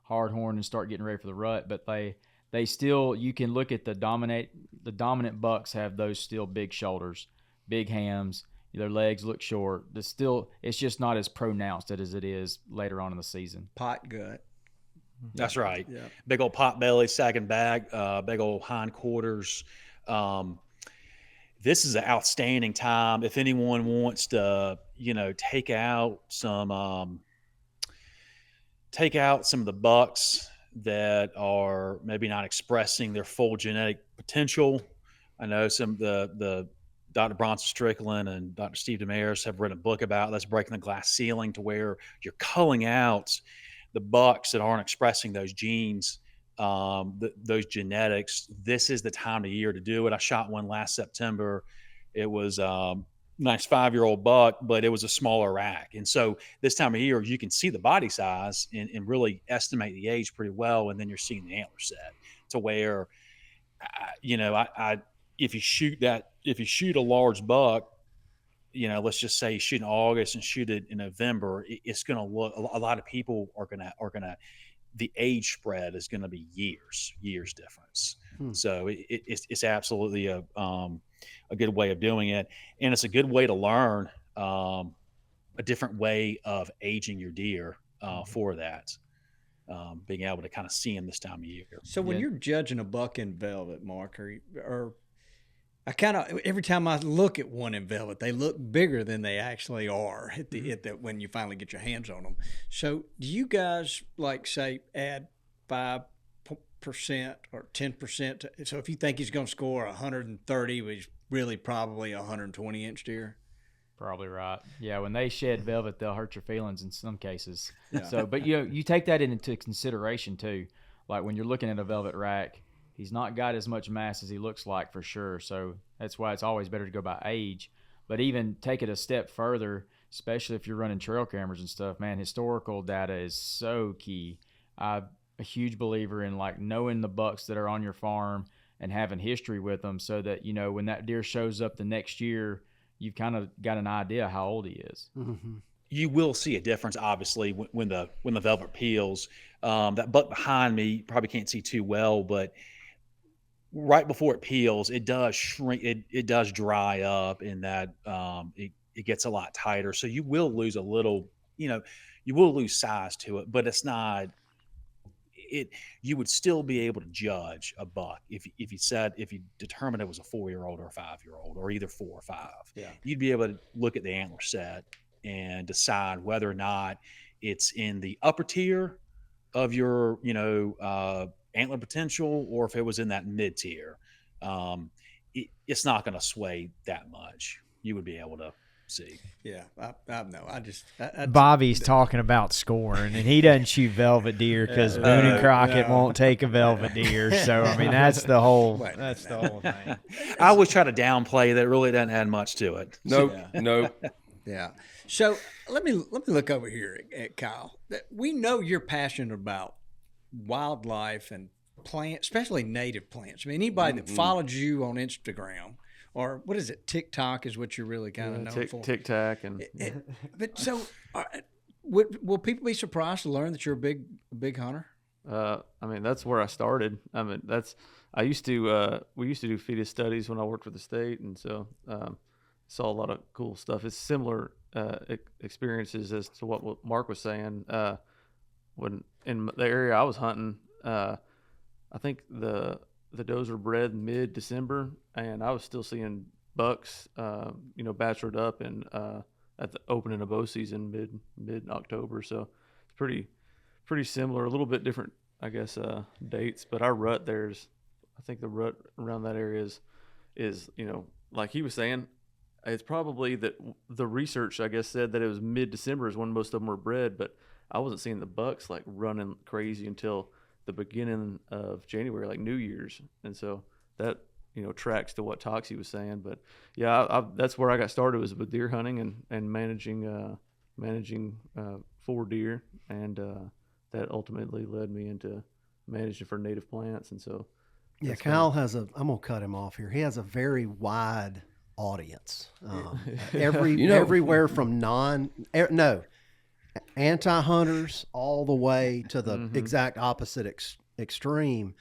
hard horn and start getting ready for the rut. But they still, you can look at the dominant bucks have those still big shoulders, big hams. Their legs look short. It's just not as pronounced as it is later on in the season. Pot gut. That's right. Yeah. Big old pot belly, sagging back, big old hindquarters. This is an outstanding time. If anyone wants to, take out some of the bucks that are maybe not expressing their full genetic potential. I know some of the Dr. Bronson Strickland and Dr. Steve Damaris have written a book about that's breaking the glass ceiling, to where you're culling out the bucks that aren't expressing those genes, those genetics. This is the time of year to do it. I shot one last September. It was nice 5-year-old buck, but it was a smaller rack. And so this time of year, you can see the body size and really estimate the age pretty well. And then you're seeing the antler set to where, if you shoot a large buck, let's just say you shoot in August and shoot it in November, it's going to look, a lot of people are going to, the age spread is going to be years difference. So it's absolutely a good way of doing it. And it's a good way to learn a different way of aging your deer for that. Being able to kind of see them this time of year. So when you're judging a buck in velvet, Mark, or I kind of, every time I look at one in velvet, they look bigger than they actually are when you finally get your hands on them. So do you guys say add 5% or 10%? So if you think he's going to score 130, he's really probably a 120 inch deer. Probably right. Yeah, when they shed velvet, they'll hurt your feelings in some cases. Yeah. So, but you take that into consideration too. Like when you're looking at a velvet rack, he's not got as much mass as he looks like, for sure. So that's why it's always better to go by age. But even take it a step further, especially if you're running trail cameras and stuff, man, historical data is so key. I'm a huge believer in knowing the bucks that are on your farm and having history with them, so that when that deer shows up the next year, you've kind of got an idea how old he is. Mm-hmm. You will see a difference, obviously, when the velvet peels. That buck behind me, you probably can't see too well, but right before it peels, it does shrink. It does dry up, and that it gets a lot tighter. So you will lose a little. You will lose size to it, but it's not you would still be able to judge a buck if you determined it was a 4-year-old or a 5-year-old or either 4 or 5. Yeah. You'd be able to look at the antler set and decide whether or not it's in the upper tier of your antler potential, or if it was in that mid tier. It's not going to sway that much. You would be able to see. Yeah, I know. Bobby's talking about scoring, and he doesn't shoot velvet deer because Boone and Crockett won't take a velvet deer. So I mean, that's the whole thing. I always try to downplay that. It really doesn't add much to it. Nope. Yeah. So let me look over here at Kyle. We know you're passionate about wildlife and plants, especially native plants. I mean, anybody that follows you on Instagram, or what is it, TikTok is what you're really kind of known for. TikTok But so, will people be surprised to learn that you're a big hunter? I mean, that's where I started. I mean, we used to do fetus studies when I worked for the state, and so saw a lot of cool stuff. It's similar experiences as to what Mark was saying. When in the area I was hunting, I think the does were bred mid-December, and I was still seeing bucks, bachelored up and at the opening of bow season mid-October. So it's pretty similar, a little bit different, I guess, dates. But our rut I think the rut around that area is like he was saying, it's probably that the research, I guess, said that it was mid-December is when most of them were bred, but I wasn't seeing the bucks like running crazy until the beginning of January, like New Year's. And so that, tracks to what Toxie was saying. But yeah, that's where I got started, was with deer hunting and managing 4 deer. And that ultimately led me into managing for native plants. And so. Yeah, Kyle I'm going to cut him off here. He has a very wide audience. Everywhere from anti-hunters all the way to the exact opposite extreme.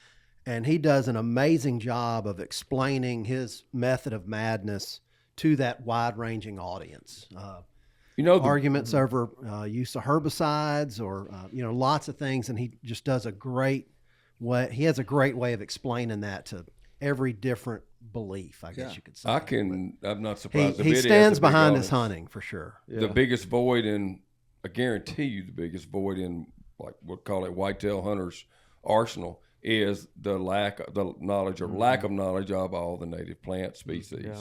And he does an amazing job of explaining his method of madness to that wide-ranging audience. Arguments over use of herbicides or, lots of things. And he just does a great way. He has a great way of explaining that to every different belief, I guess you could say. I'm not surprised. He stands behind his hunting for sure. Yeah. The biggest void I guarantee you the biggest void in, like, we'll call it whitetail hunters' arsenal, is the lack of knowledge of all the native plant species. Yeah.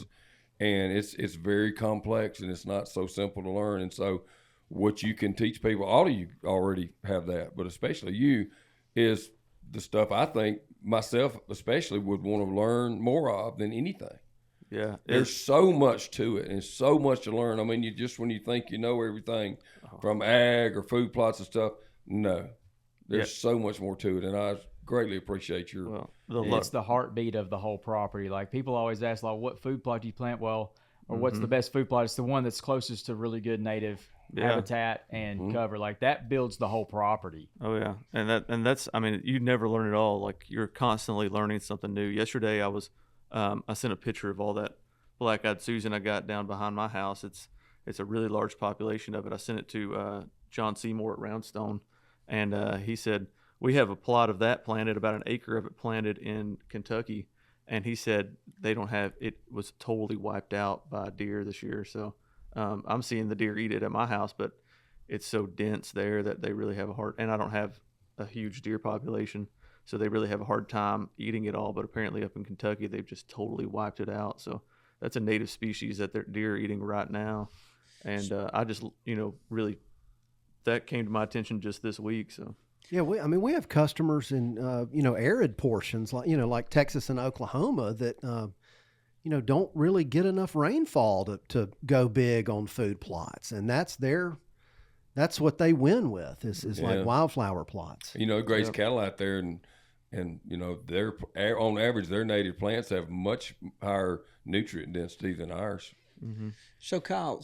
And it's very complex, and it's not so simple to learn. And so what you can teach people, all of you already have that, but especially you, is the stuff I think myself especially would want to learn more of than anything. Yeah. There's so much to it and so much to learn. I mean, when you think you know everything from ag or food plots and stuff, no. There's so much more to it, and I greatly appreciate your... it's the heartbeat of the whole property. Like, people always ask, like, what food plot do you plant? Well, or what's the best food plot? It's the one that's closest to really good native habitat and cover. Like, that builds the whole property. Oh yeah, and that's I mean, you never learn it all. Like, you're constantly learning something new. Yesterday I sent a picture of all that black-eyed Susan I got down behind my house. It's a really large population of it. I sent it to John Seymour at Roundstone, and he said, we have a plot of that planted, about an acre of it planted in Kentucky, and he said it was totally wiped out by deer this year. So I'm seeing the deer eat it at my house, but it's so dense there that they really have and I don't have a huge deer population, so they really have a hard time eating it all. But apparently up in Kentucky, they've just totally wiped it out. So that's a native species that they're deer eating right now. And I just, really, that came to my attention just this week. So. Yeah, we have customers in arid portions like Texas and Oklahoma that don't really get enough rainfall to go big on food plots, and that's what they win with is like wildflower plots. Graze cattle out there, and they're on average their native plants have much higher nutrient density than ours. Mm-hmm. So Kyle,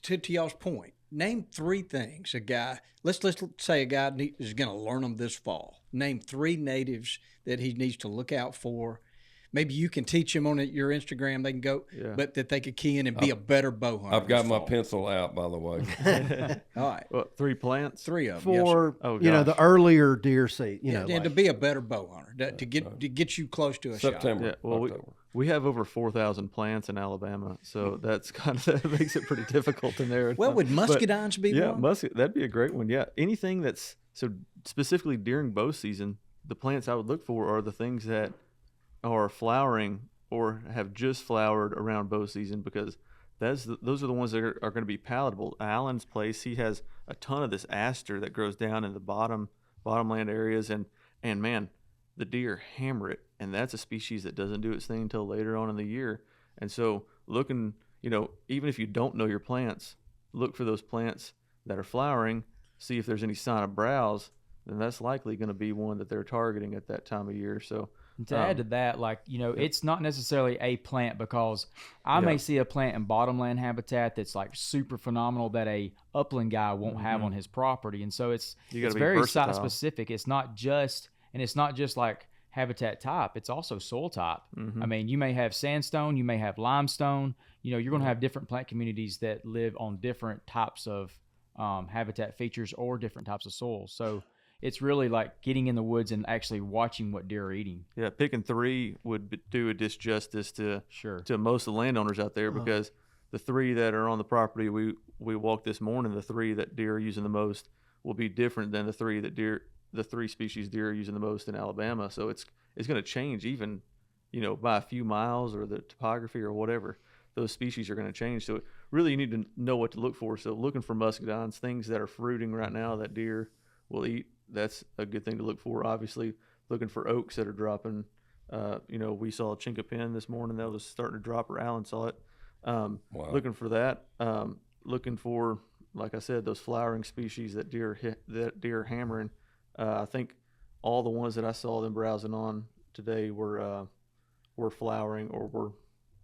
to y'all's point, name 3 things a guy. Let's say a guy is going to learn them this fall. Name 3 natives that he needs to look out for. maybe you can teach them on your Instagram. They can go, but that they could key in and be a better bow hunter. I've got my pencil out, by the way. All right. What, 3 plants? 3 of them. For Oh, the earlier deer season, and to be a better bow hunter, to get you close to a September. shot. Yeah, well, we have over 4,000 plants in Alabama, so that's kind of that makes it pretty difficult in there. Well, would muscadines be one? That'd be a great one. Yeah, anything that's so specifically during bow season, the plants I would look for are the things that are flowering or have just flowered around bow season, because those are the ones that are going to be palatable. Alan's place, he has a ton of this aster that grows down in the bottomland areas, and man, the deer hammer it, and that's a species that doesn't do its thing until later on in the year. And so looking, even if you don't know your plants, look for those plants that are flowering, see if there's any sign of browse, then that's likely going to be one that they're targeting at that time of year. So to add to that, it's not necessarily a plant, because I may see a plant in bottomland habitat that's like super phenomenal that a upland guy won't have on his property. And so it's very site specific. It's not just like habitat type, it's also soil type. I mean, you may have sandstone, you may have limestone, you're going to have different plant communities that live on different types of habitat features or different types of soils. So it's really like getting in the woods and actually watching what deer are eating. Yeah, picking 3 would do a disjustice to most of the landowners out there, because the 3 that are on the property we walked this morning, the 3 that deer are using the most will be different than the 3 species deer are using the most in Alabama. So it's going to change even, by a few miles, or the topography or whatever. Those species are going to change. So really you need to know what to look for. So looking for muscadines, things that are fruiting right now that deer will eat, that's a good thing to look for. Obviously, looking for oaks that are dropping. We saw a chinkapin this morning that was starting to drop, or Alan saw it. Wow. Looking for that. Looking for, like I said, those flowering species that deer hammering. I think all the ones that I saw them browsing on today were flowering, or were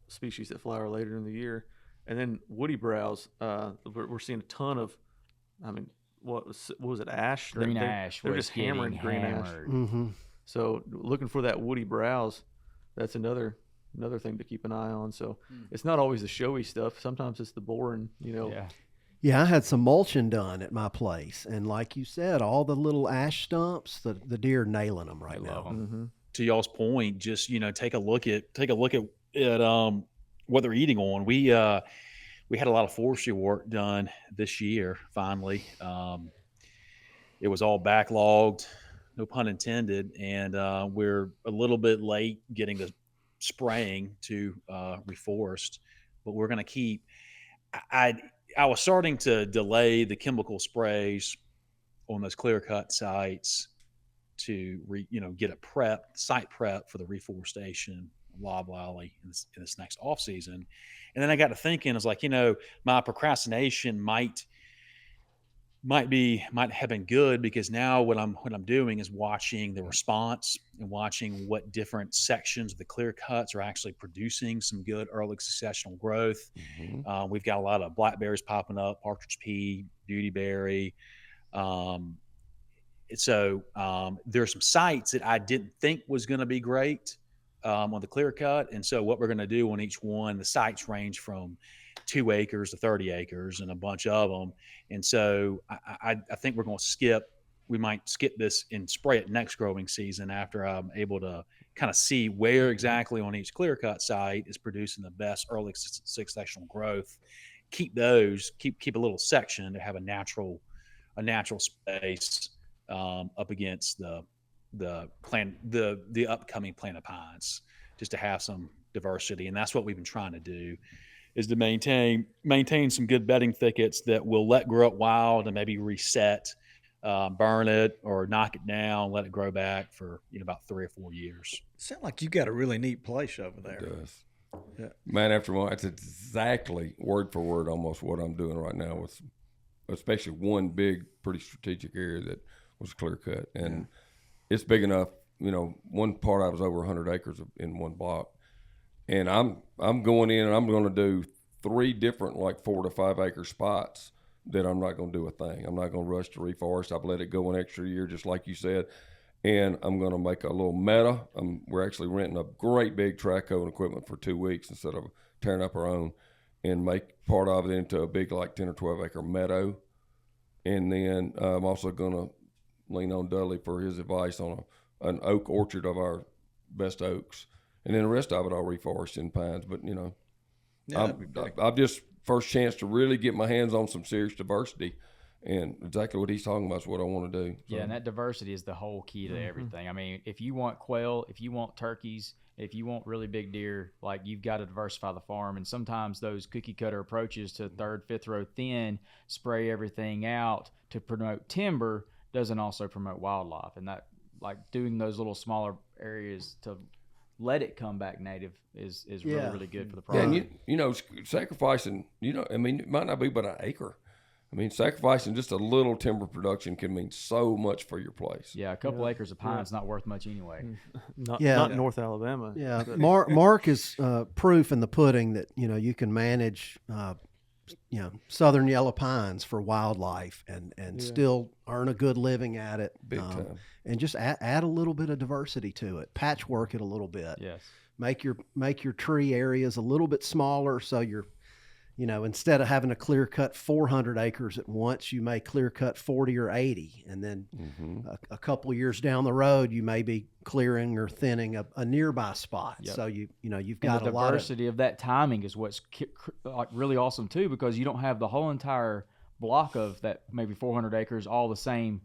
species that flower later in the year. And then woody browse, we're seeing a ton of, what was it, ash? Green ash. They're just hammering green ash. Mm-hmm. So looking for that woody browse, that's another thing to keep an eye on. So it's not always the showy stuff. Sometimes it's the boring, Yeah, I had some mulching done at my place, and like you said, all the little ash stumps, the deer nailing them right now. Mm-hmm. To y'all's point, just take a look at what they're eating on. We had a lot of forestry work done this year. Finally, it was all backlogged, no pun intended, and we're a little bit late getting the spraying to reforest, but we're going to keep. I was starting to delay the chemical sprays on those clear cut sites to get a site prep for the reforestation of Lob Valley in this next off season. And then I got to thinking, I was like, my procrastination might have been good, because now what I'm doing is watching the response and watching what different sections of the clear cuts are actually producing some good early successional growth. Mm-hmm. We've got a lot of blackberries popping up, partridge pea, beautyberry. So there's some sites that I didn't think was going to be great on the clear cut. And so what we're going to do on each one, the sites range from 2 acres to 30 acres and a bunch of them. And so I think we might skip this and spray it next growing season after I'm able to kind of see where exactly on each clear cut site is producing the best early successional growth. Keep those, keep a little section to have a natural space up against the upcoming plant of pines, just to have some diversity. And that's what we've been trying to do, is to maintain some good bedding thickets that will let grow up wild and maybe reset, burn it or knock it down, let it grow back for about 3 or 4 years. Sound like you got a really neat place over there. It does. Yeah. Man after one, it's exactly word for word almost what I'm doing right now, with especially one big, pretty strategic area that was clear cut, and it's big enough. One part I was over 100 acres in one block, and I'm going in and I'm going to do 3 different 4 to 5 acre spots that I'm not going to do a thing. I'm not going to rush to reforest. I've let it go an extra year, just like you said. and I'm going to make a little meta. We're actually renting a great big track hoe and equipment for 2 weeks instead of tearing up our own, and make part of it into a big, like 10 or 12 acre meadow. And then I'm also going to lean on Dudley for his advice on an oak orchard of our best oaks. And then the rest of it I'll reforest in pines. But, you know, I've just first chance to really get my hands on some serious diversity. And exactly what he's talking about is what I want to do. So. Yeah, and that diversity is the whole key to everything. I mean, if you want quail, if you want turkeys, if you want really big deer, like, you've got to diversify the farm. And sometimes those cookie cutter approaches to third, fifth row thin, spray everything out to promote timber doesn't also promote wildlife. And that, like, doing those little smaller areas to let it come back native is really, really good for the problem. Yeah, and you know, sacrificing, you know, I mean, it might not be but an acre. I mean, sacrificing just a little timber production can mean so much for your place. Yeah, a couple acres of pine is not worth much anyway. Not North Alabama. Yeah, Mark is proof in the pudding that, you know, you can manage, you know, southern yellow pines for wildlife and still earn a good living at it. Big time. And just add a little bit of diversity to it. Patchwork it a little bit. Yes. Make your tree areas a little bit smaller, so you're, you know, instead of having to clear cut 400 acres at once, you may clear cut 40 or 80. And then a couple years down the road, you may be clearing or thinning a nearby spot. Yep. So you've got the diversity of that timing is what's really awesome too, because you don't have the whole entire block of that maybe 400 acres all the same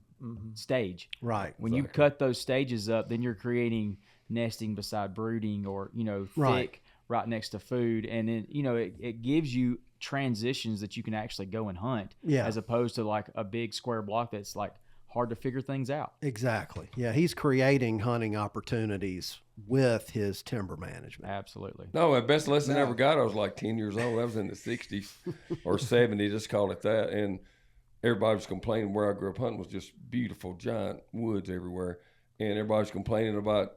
stage. Right. When you cut those stages up, then you're creating nesting beside brooding, or, you know, thick right next to food. And then, you know, it gives you transitions that you can actually go and hunt, as opposed to like a big square block that's like hard to figure things out. Exactly. Yeah, he's creating hunting opportunities with his timber management. Absolutely. No, the best lesson I ever got, I was like 10 years old. I was in the 60s or 70s, just call it that. And everybody was complaining where I grew up hunting was just beautiful, giant woods everywhere. And everybody was complaining about,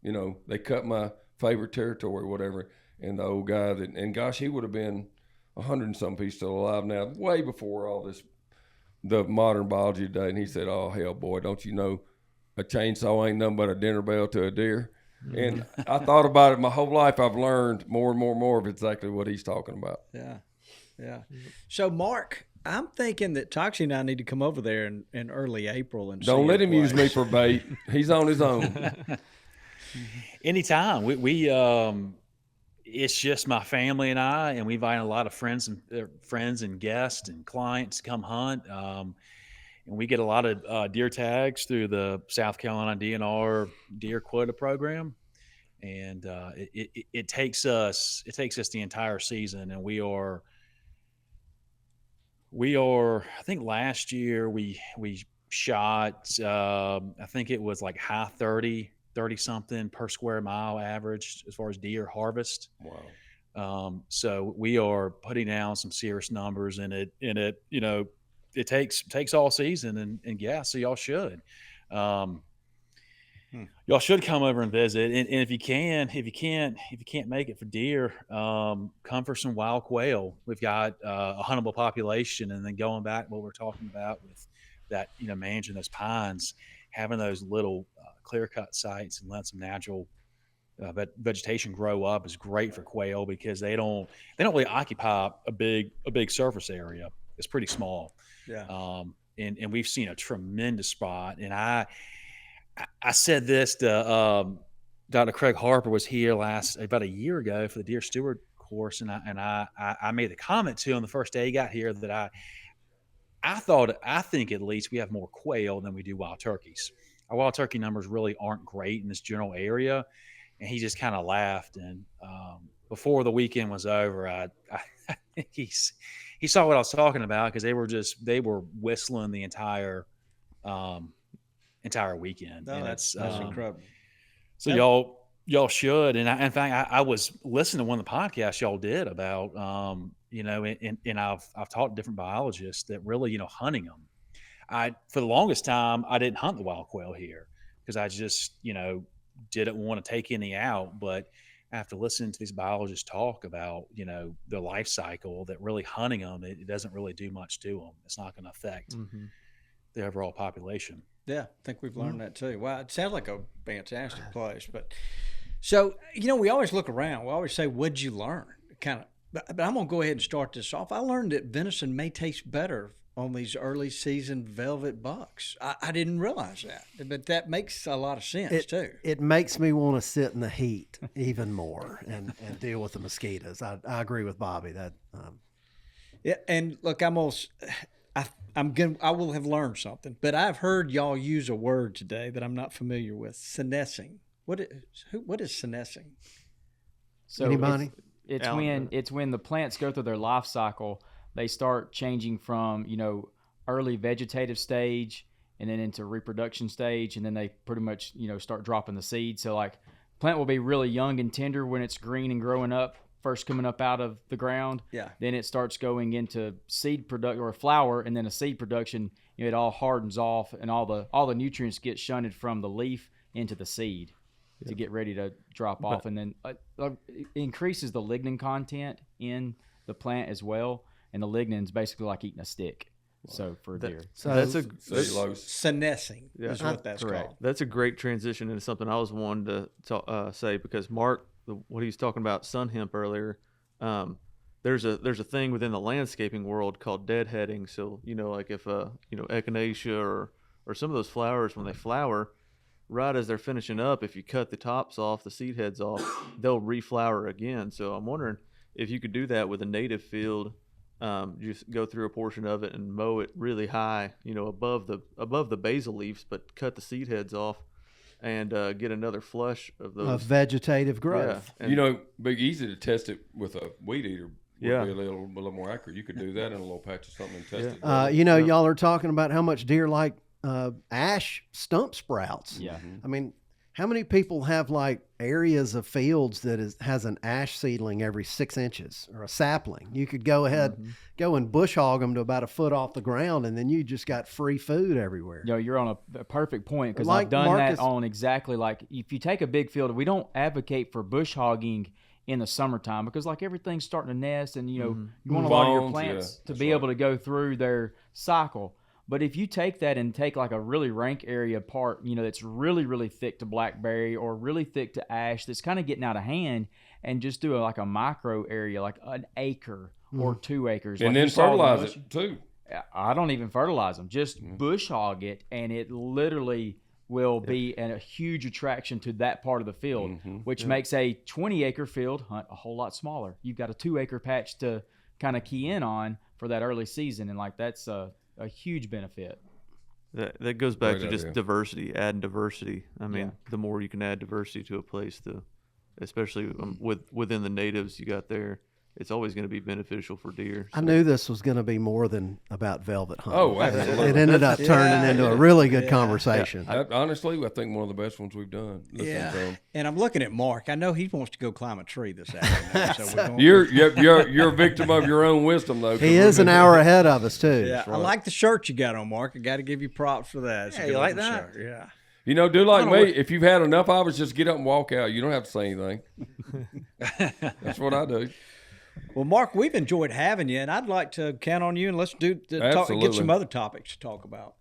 you know, they cut my favorite territory, whatever. And the old guy and gosh, he would have been 100 and something. He's still alive now, way before all this, the modern biology today. And he said, "Oh, hell, boy, don't you know a chainsaw ain't nothing but a dinner bell to a deer?" And I thought about it my whole life. I've learned more and more of exactly what he's talking about. Yeah. So, Mark, I'm thinking that Toxie and I need to come over there in early April and don't let him use me for bait. He's on his own. Anytime. We it's just my family and I, and we invite a lot of friends and guests and clients to come hunt. And we get a lot of deer tags through the South Carolina DNR deer quota program. And it takes us the entire season. And we are, I think last year we shot, I think it was like high 30 something per square mile average as far as deer harvest. Wow. So we are putting down some serious numbers, and it, you know, it takes all season, and yeah, so y'all should. Y'all should come over and visit. And if you can't make it for deer, come for some wild quail. We've got a huntable population, and then going back to what we're talking about with that, you know, managing those pines, having those little clear cut sites and let some natural vegetation grow up is great for quail, because they don't really occupy a big surface area. It's pretty small. Yeah. And we've seen a tremendous spot. And I said this to Dr. Craig Harper was here about a year ago for the Deer Steward course, and I made the comment to him the first day he got here that I think at least we have more quail than we do wild turkeys. Our wild turkey numbers really aren't great in this general area. And he just kind of laughed. And before the weekend was over, I think he saw what I was talking about, because they were whistling the entire weekend. No, and that's incredible. So y'all should. And in fact, I was listening to one of the podcasts y'all did about, you know, and I've talked to different biologists that really, you know, hunting them. For the longest time, I didn't hunt the wild quail here because I just, you know, didn't want to take any out. But after listening to these biologists talk about, you know, the life cycle, that really hunting them, it doesn't really do much to them. It's not going to affect the overall population. Yeah, I think we've learned that too. Wow, it sounds like a fantastic place. But so, we always look around. We always say, "What'd you learn?" But I'm gonna go ahead and start this off. I learned that venison may taste better on these early season velvet bucks. I didn't realize that, but that makes a lot of sense too. It makes me want to sit in the heat even more and deal with the mosquitoes. I agree with Bobby that. Yeah, and look, I will have learned something, but I've heard y'all use a word today that I'm not familiar with: senescing. What is senescing? So Anybody? It's when the plants go through their life cycle. They start changing from early vegetative stage and then into reproduction stage, and then they pretty much start dropping the seed. So like plant will be really young and tender when it's green and growing up, first coming up out of the ground. Yeah. Then it starts going into seed production or a flower, and then a seed production. It all hardens off, and all the nutrients get shunted from the leaf into the seed to get ready to drop off, and then it increases the lignin content in the plant as well. And the lignin's basically like eating a stick. So for deer. So that's senescing is what that's correct. called. That's a great transition into something I was wanting to say, because Mark, what he was talking about sun hemp earlier, there's a thing within the landscaping world called deadheading. So like if echinacea or some of those flowers, when they flower, right as they're finishing up, if you cut the tops off, the seed heads off, they'll reflower again. So I'm wondering if you could do that with a native field. Just go through a portion of it and mow it really high, above the basal leaves, but cut the seed heads off and get another flush of those. Of vegetative growth. Yeah. Be easy to test it with a weed eater. Yeah. Be a little more accurate. You could do that in a little patch of something and test it. Y'all are talking about how much deer like ash stump sprouts. Yeah. I mean, how many people have like areas of fields that has an ash seedling every 6 inches or a sapling? You could go ahead, go and bush hog them to about a foot off the ground, and then you just got free food everywhere. You're on a perfect point, because Like I've done Marcus, that on exactly like if you take a big field. We don't advocate for bush hogging in the summertime, because like everything's starting to nest, and you want a lot of your plants to be able to go through their cycle. But if you take that and take like a really rank area apart, that's really, really thick to blackberry or really thick to ash, that's kind of getting out of hand, and just do like a micro area, like an acre or 2 acres. And like then fertilize it too. I don't even fertilize them. Just bush hog it, and it literally will be a huge attraction to that part of the field, which makes a 20-acre field hunt a whole lot smaller. You've got a 2-acre patch to kind of key in on for that early season, and like that's a huge benefit. That goes back to just diversity, adding diversity. I mean, the more you can add diversity to a place, especially within the natives you got there, it's always going to be beneficial for deer. So. I knew this was going to be more than about velvet hunting. Oh, absolutely. It ended up turning into a really good conversation. Honestly, I think one of the best ones we've done. And I'm looking at Mark. I know he wants to go climb a tree this afternoon. So You're a victim of your own wisdom, though. He is an hour ahead of us, too. Yeah, I like the shirt you got on, Mark. I got to give you props for that. Yeah, you like that? Shirt. Yeah. Do like me. If you've had enough of us, just get up and walk out. You don't have to say anything. That's what I do. Well, Mark, we've enjoyed having you, and I'd like to count on you, and let's get some other topics to talk about.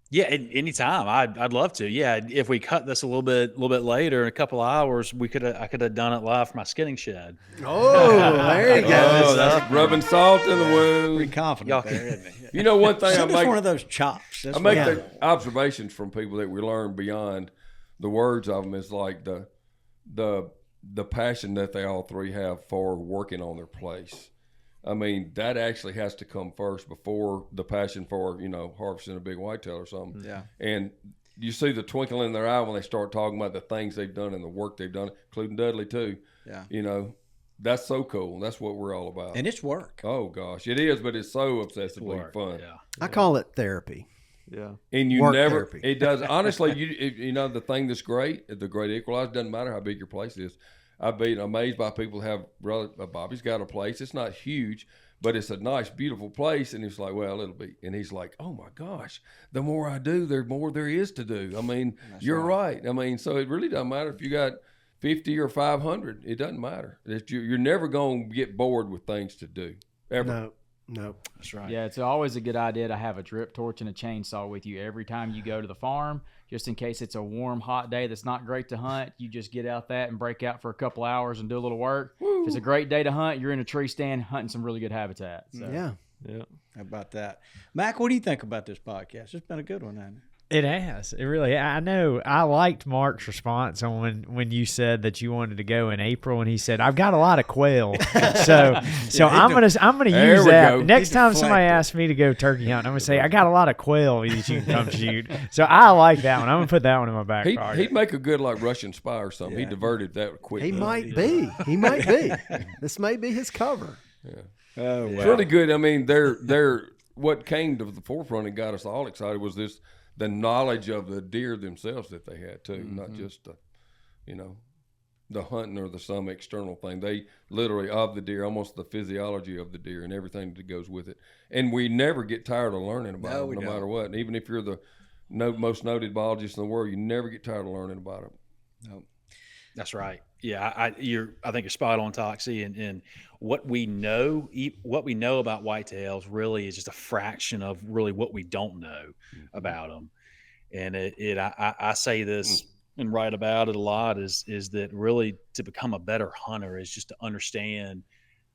Yeah, anytime. I'd love to. Yeah, if we cut this a little bit later, in a couple of hours, I could have done it live from my skinning shed. Oh, there you go. That's rubbing salt in the wound. Pretty confident there, isn't he? One thing Send us one of those chops. I make the observations from people that we learn beyond the words of them is like the passion that they all three have for working on their place. I mean, that actually has to come first before the passion for, harvesting a big whitetail or something. Yeah. And you see the twinkle in their eye when they start talking about the things they've done and the work they've done, including Dudley too. Yeah. That's so cool. That's what we're all about. And it's work. Oh gosh, it is, but it's so obsessively fun. Yeah. I call it therapy. Yeah. And therapy. It does. Honestly, the thing that's great, the great equalizer, doesn't matter how big your place is. I've been amazed by people who have, Bobby's got a place. It's not huge, but it's a nice, beautiful place. And he's like, well, it'll be. And he's like, oh my gosh, the more I do, the more there is to do. I mean, you're right. I mean, so it really doesn't matter if you got 50 or 500. It doesn't matter. You're never going to get bored with things to do, ever. Nope. That's right. Yeah, it's always a good idea to have a drip torch and a chainsaw with you every time you go to the farm, just in case it's a warm, hot day that's not great to hunt. You just get out that and break out for a couple hours and do a little work. If it's a great day to hunt, you're in a tree stand hunting some really good habitat. So. Yeah. How about that? Mac, what do you think about this podcast? It's been a good one, hasn't it? It has. It really. I know. I liked Mark's response on when you said that you wanted to go in April, and he said, "I've got a lot of quail." so I'm gonna use that next time somebody asks me to go turkey hunting. I'm gonna say, "I got a lot of quail that you can come shoot." So I like that one. I'm gonna put that one in my back pocket. He'd make a good Russian spy or something. Yeah. He diverted that quick. He might be. He might be. This may be his cover. Yeah. Oh, It's really good. I mean, they're what came to the forefront and got us all excited was the knowledge of the deer themselves that they had too, not just the hunting or some external thing. They literally of the deer, almost the physiology of the deer and everything that goes with it. And we never get tired of learning about them, no matter what. And even if you're the most noted biologist in the world, you never get tired of learning about them. Nope. That's right. Yeah, I think you're spot on, Toxie, and what we know about whitetails really is just a fraction of really what we don't know about them. And I say this and write about it a lot is that really to become a better hunter is just to understand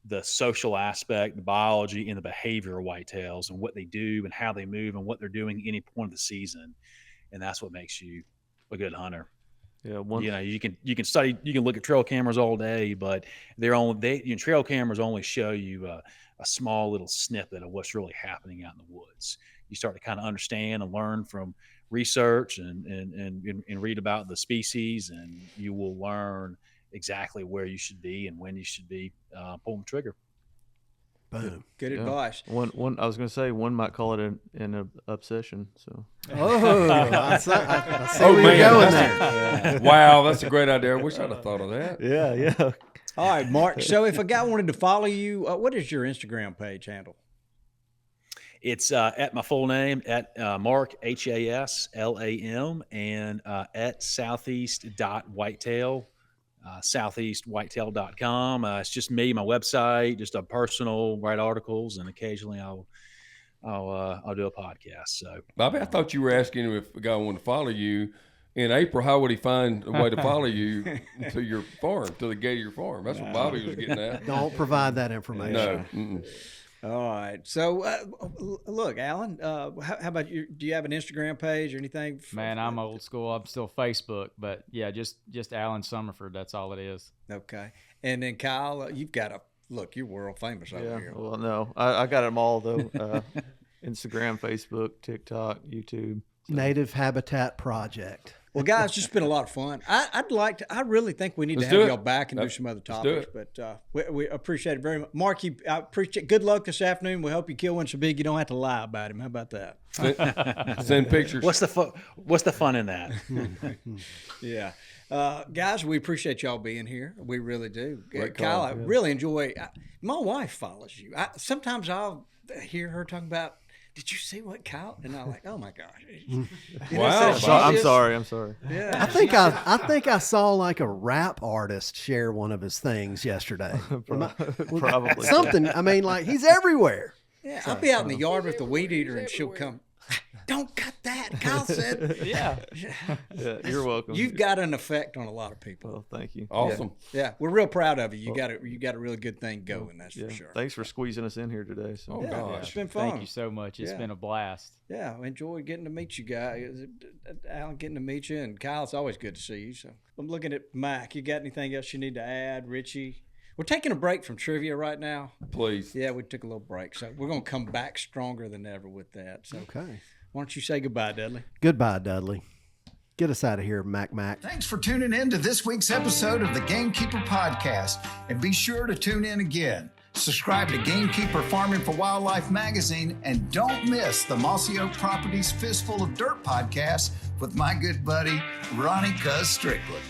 the social aspect, the biology, and the behavior of whitetails and what they do and how they move and what they're doing at any point of the season, and that's what makes you a good hunter. Yeah, you can study, you can look at trail cameras all day, but trail cameras only show you a small little snippet of what's really happening out in the woods. You start to kind of understand and learn from research and read about the species, and you will learn exactly where you should be and when you should be pulling the trigger. Boom. Good advice. One I was going to say one might call it an obsession. So. I see where you're going there. Wow, that's a great idea. I wish I'd have thought of that. Yeah. All right, Mark. So if a guy wanted to follow you, what is your Instagram page handle? It's at my full name, at Mark, Haslam, and at southeast.whitetail. southeastwhitetail.com. It's just me, my website, just a personal, write articles, and occasionally I'll do a podcast. So, Bobby, I thought you were asking if a guy wanted to follow you in April. How would he find a way to follow you to your farm, to the gate of your farm? That's what Bobby was getting at. Don't provide that information. No. Mm-mm. All right. So, look, Alan, how about you? Do you have an Instagram page or anything? Man, I'm old school. I'm still Facebook, but yeah, just Alan Summerford. That's all it is. Okay. And then Kyle, you've got you're world famous over here. Well, no, I got them all though. Instagram, Facebook, TikTok, YouTube. So. Native Habitat Project. Well, guys, it's just been a lot of fun. I really think we need to have y'all back and do some other topics. But we appreciate it very much. Mark, I appreciate. Good luck this afternoon. We hope you kill one so big you don't have to lie about him. How about that? Send pictures. What's the fun in that? Yeah. Guys, we appreciate y'all being here. We really do. Great Kyle, call, I really enjoy. My wife follows you. Sometimes I'll hear her talking about, did you see what Kyle? And I'm like, oh my gosh. Wow. I'm sorry. Yeah. I think I saw like a rap artist share one of his things yesterday. Probably something. I mean, like he's everywhere. Yeah, I'll be out in the yard with the weed eater and she'll come. Don't cut that, Kyle said. Yeah, you're welcome. You've got an effect on a lot of people. Well, thank you. Awesome. Yeah, we're real proud of you. You got a really good thing going. That's for sure. Thanks for squeezing us in here today. So. It's been fun. Thank you so much. It's been a blast. Yeah, I enjoyed getting to meet you guys. Alan, getting to meet you, and Kyle, it's always good to see you. So I'm looking at Mac. You got anything else you need to add, Richie? We're taking a break from trivia right now. Please. Yeah, we took a little break, so we're going to come back stronger than ever with that. So. Okay. Why don't you say goodbye, Dudley? Goodbye, Dudley. Get us out of here, Mac. Thanks for tuning in to this week's episode of the Gamekeeper Podcast. And be sure to tune in again. Subscribe to Gamekeeper Farming for Wildlife magazine. And don't miss the Mossy Oak Properties Fistful of Dirt podcast with my good buddy, Ronnie Cuz Strickland.